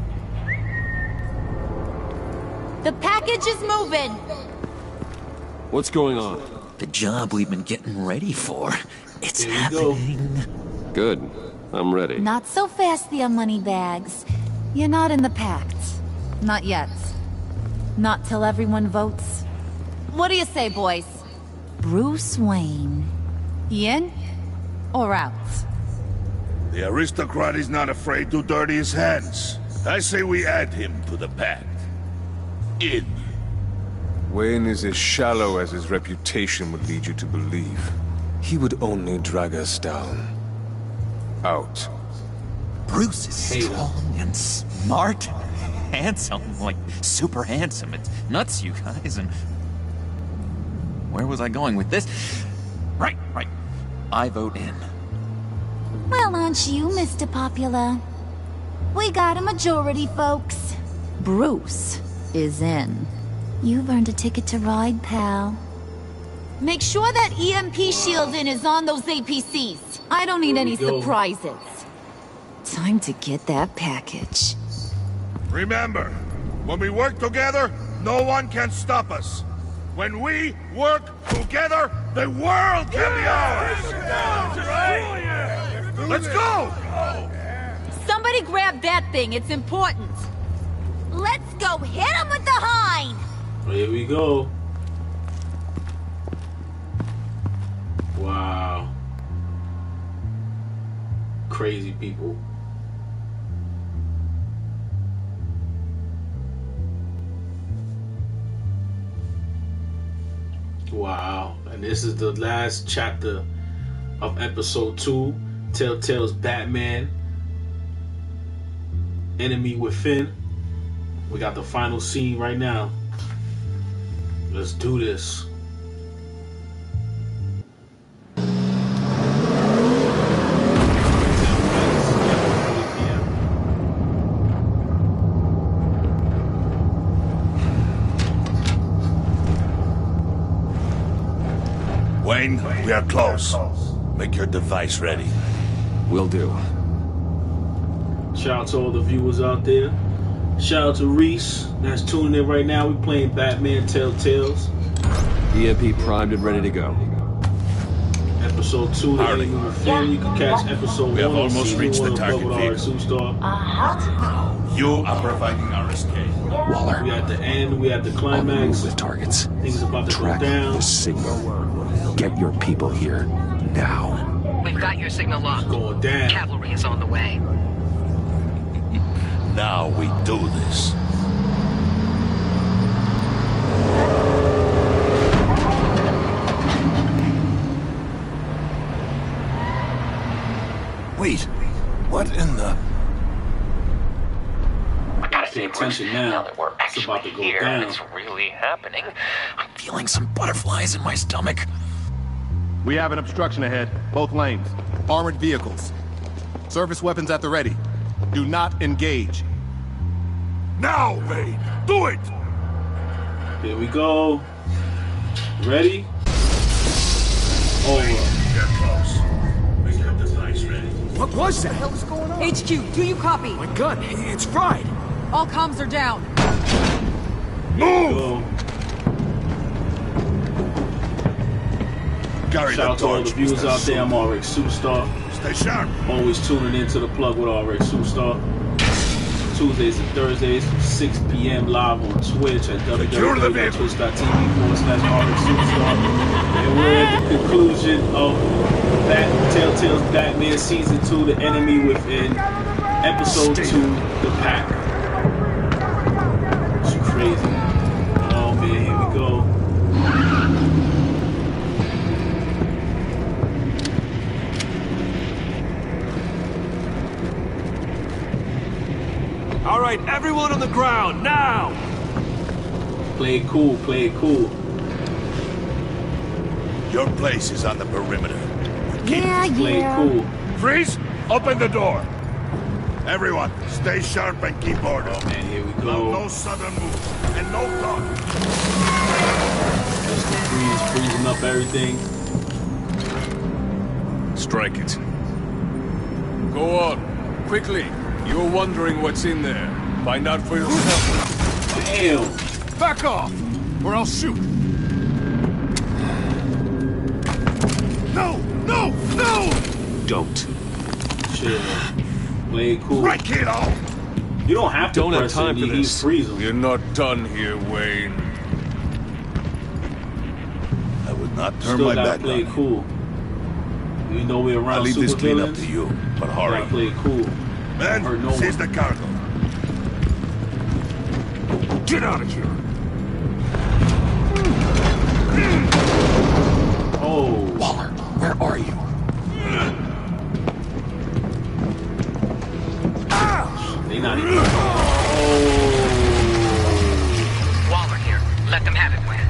The package is moving. What's going on? The job we've been getting ready for. It's happening. Good. I'm ready. Not so fast there, Moneybags. You're not in the pact. Not yet. Not till everyone votes. What do you say, boys? Bruce Wayne. In or out? The aristocrat is not afraid to dirty his hands. I say we add him to the pact. In. Wayne is as shallow as his reputation would lead you to believe. He would only drag us down. Out. Bruce is strong and smart, handsome, like super handsome. It's nuts, you guys, and... Where was I going with this? Right. I vote in. Well, aren't you, Mr. Popular? We got a majority, folks. Bruce is in. You've earned a ticket to ride, pal. Make sure that EMP shielding is on those APCs. I don't need any surprises. Time to get that package. Remember, when we work together, no one can stop us. When we work together, the world can be ours! Let's go! Somebody grab that thing, it's important. Let's go hit him with the hind! Here we go. Wow. Crazy people. Wow. And this is the last chapter of episode 2, Telltale's Batman, Enemy Within. We got the final scene right now. Let's do this. Wayne, we are close. Make your device ready. Will do. Shout out to all the viewers out there. Shout out to Reese that's tuning in right now. We're playing Batman Telltales. EMP primed and ready to go. Episode 2, the Enemy Within. You can catch episode 1. We have almost reached the target vehicle. Rxsuperstar. You are providing our escape. Waller. We at the end. We at the climax. With targets. Things about to Track go down. the signal. Get your people here now. We've got your signal locked. Going down. Cavalry is on the way. Now we do this. Wait, what in the... I gotta Pay say, attention Bruce, now. that we're It's actually about to go here down. and it's really happening, I'm feeling some butterflies in my stomach. We have an obstruction ahead, both lanes. Armored vehicles. Service weapons at the ready. Do not engage. Now, Wayne! Do it! Here we go. Ready? Over. Get close. Make your device ready. What was that? What the hell's going on? HQ, do you copy? My gun, it's fried. All comms are down. Move! Carry Shout out to all the viewers out there. I'm Rxsuperstar. Stay sharp. Always tuning into the plug with Rxsuperstar. Tuesdays and Thursdays, 6 p.m. live on Twitch at www.twitch.tv/Rxsuperstar. And we're at the conclusion of Telltales Batman Season 2, The Enemy Within, Episode 2, The Pack. It's crazy. Oh man, here we go. All right, everyone on the ground, now! Play it cool, play it cool. Your place is on the perimeter. Yeah. Cool. Freeze! Open the door! Everyone, stay sharp and keep order. Oh man, here we go. No sudden moves, and no talk. Just the breeze, freezing up everything. Strike it. Go on, quickly. You're wondering what's in there. Find out for yourself. Damn! Back off, or I'll shoot. No! Don't. Chill. Play it cool. Right, kiddo! You don't have to Don't have press time it, for this. freeze them. You're not done here, Wayne. I would not turn Still my gotta back play on it you. cool. You know we're around I'll leave this clean up supervillains. to you, but You hurry. gotta play it cool. Men, Hurt no seize one. the cargo. Get out of here! Oh. Waller, where are you? They not even. Oh. Waller here. Let them have it, Wayne.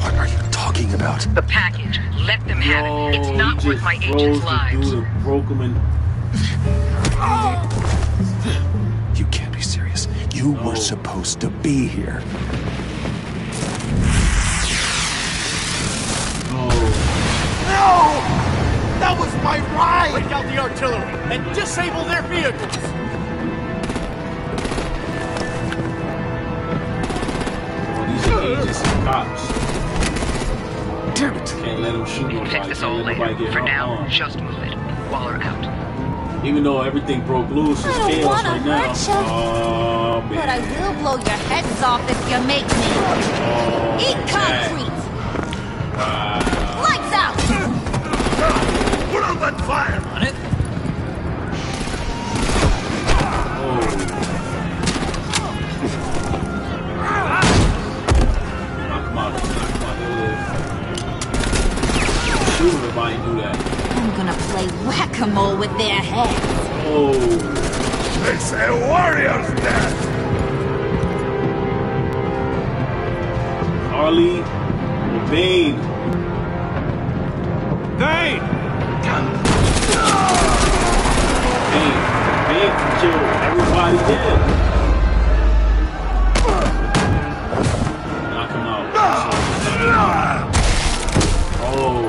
What are you talking about? The package. Let them have it. It's not he worth just my froze agents' the lives. dude and broke him in. You can't be serious. You were supposed to be here. No! That was my ride! Break out the artillery and disable their vehicles! These agents and cops. Damn it! Can't let them shoot We can nobody. fix this Can't all let later. nobody get For now, harmed. just move it. Waller out. Even though everything broke loose, it's I don't chaos wanna right now. hurt ya. Oh man. But I will blow your heads off if you make me. Eat concrete! Lights out! Put out that fire! On it. Knock him out. Shoot him if I ain't do that. I'm gonna play whack-a-mole with their heads. Oh. It's a warrior's death! Harley or Bane? Bane! Bane can kill everybody dead. Knock him out. Oh.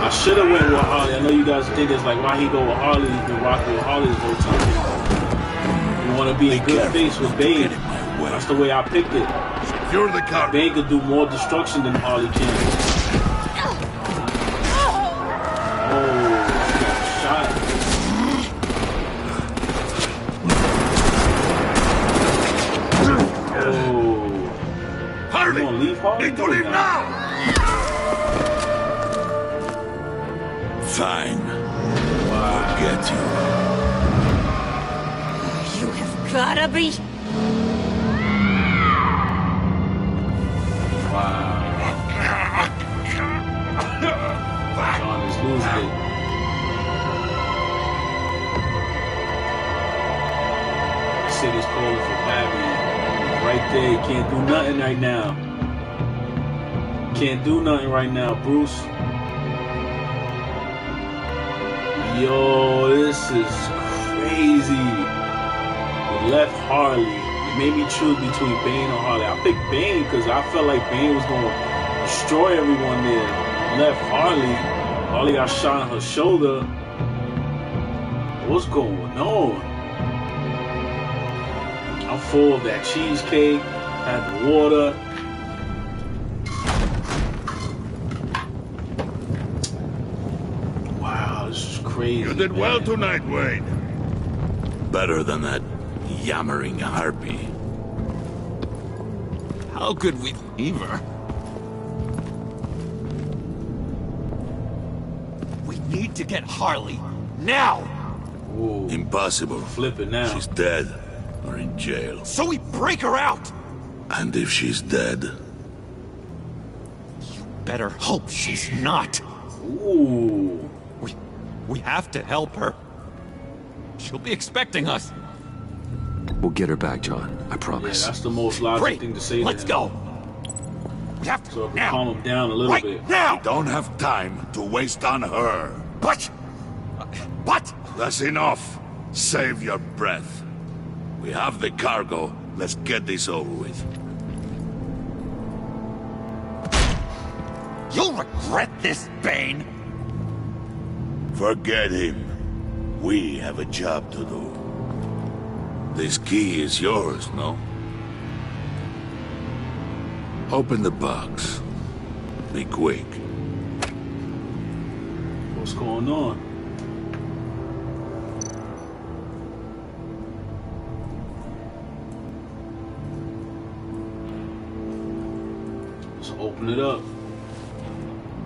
I should have went with Harley. I know you guys think it's like, why he go with Harley? He's been rocking with Harley this whole time. You want to be in good face with Bane. That's the way I picked it. Secure the car. Bane could do more destruction than Harley can. Oh, shot. Oh. Harley! You gonna leave Harley? Need to leave now! Fine. I'll get you. You have gotta be... John is losing it. The city's calling for Batman. Right there, you can't do nothing right now. Can't do nothing right now, Bruce. Yo, this is crazy. We left Harley. It made me choose between Bane or Harley. I picked Bane because I felt like Bane was going to destroy everyone there. Left Harley. Harley got shot on her shoulder. What's going on? I'm full of that cheesecake. Had the water. Wow, this is crazy. You did well tonight, Wayne. Better than that yammering harpy. How could we leave her? We need to get Harley now! Ooh. Impossible. Flip it now. She's dead or in jail. So we break her out! And if she's dead? You better hope she's not. Ooh. We have to help her. She'll be expecting us. We'll get her back, John. I promise. Yeah, that's the most logical thing to say. Let's go. We have to so now. Calm him down a little bit. Now. We don't have time to waste on her. But that's enough. Save your breath. We have the cargo. Let's get this over with. You'll regret this, Bane. Forget him. We have a job to do. This key is yours, no? Open the box. Be quick. What's going on? Let's open it up.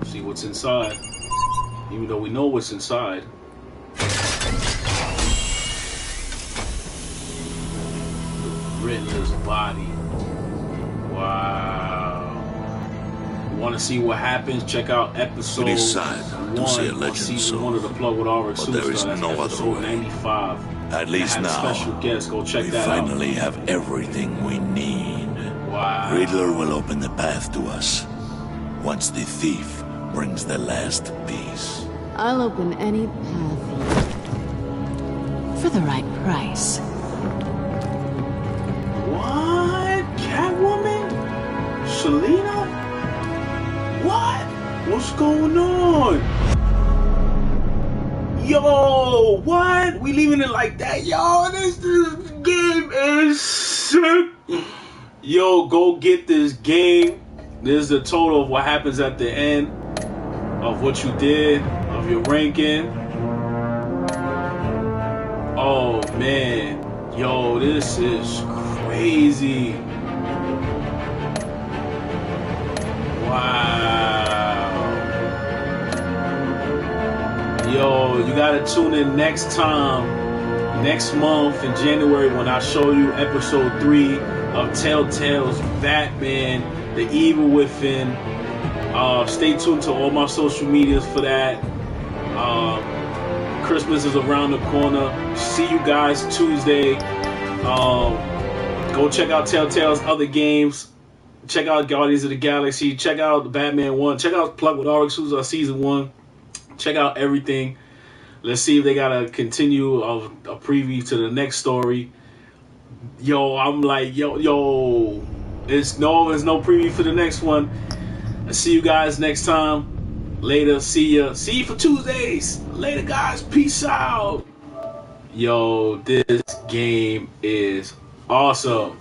See what's inside. Even though we know what's inside. Riddler's body. Wow. You want to see what happens? Check out episode 1 of season 1 of the Plug with Rxsuperstar. There is no other way. 95. At least now, special guests. Go check we that out. finally have everything we need. Wow. Riddler will open the path to us once the thief brings the last piece. I'll open any path for the right price. What? Catwoman? Selena? What? What's going on? Yo, what? We leaving it like that? Yo, this game is sick. Yo, go get this game. This is the total of what happens at the end of what you did, of your ranking. Oh, man. Yo, this is crazy. Wow. Yo, you gotta tune in next time, next month in January when I show you episode 3 of Telltales Batman, The Evil Within. Stay tuned to all my social medias for that. Christmas is around the corner. See you guys Tuesday. Go check out Telltale's other games. Check out Guardians of the Galaxy. Check out the Batman 1. Check out Plug with Rxsuperstar Season 1. Check out everything. Let's see if they got a continue of a preview to the next story. Yo, I'm like, yo. There's no preview for the next one. I'll see you guys next time. Later. See ya. See you for Tuesdays. Later, guys. Peace out. Yo, this game is awesome.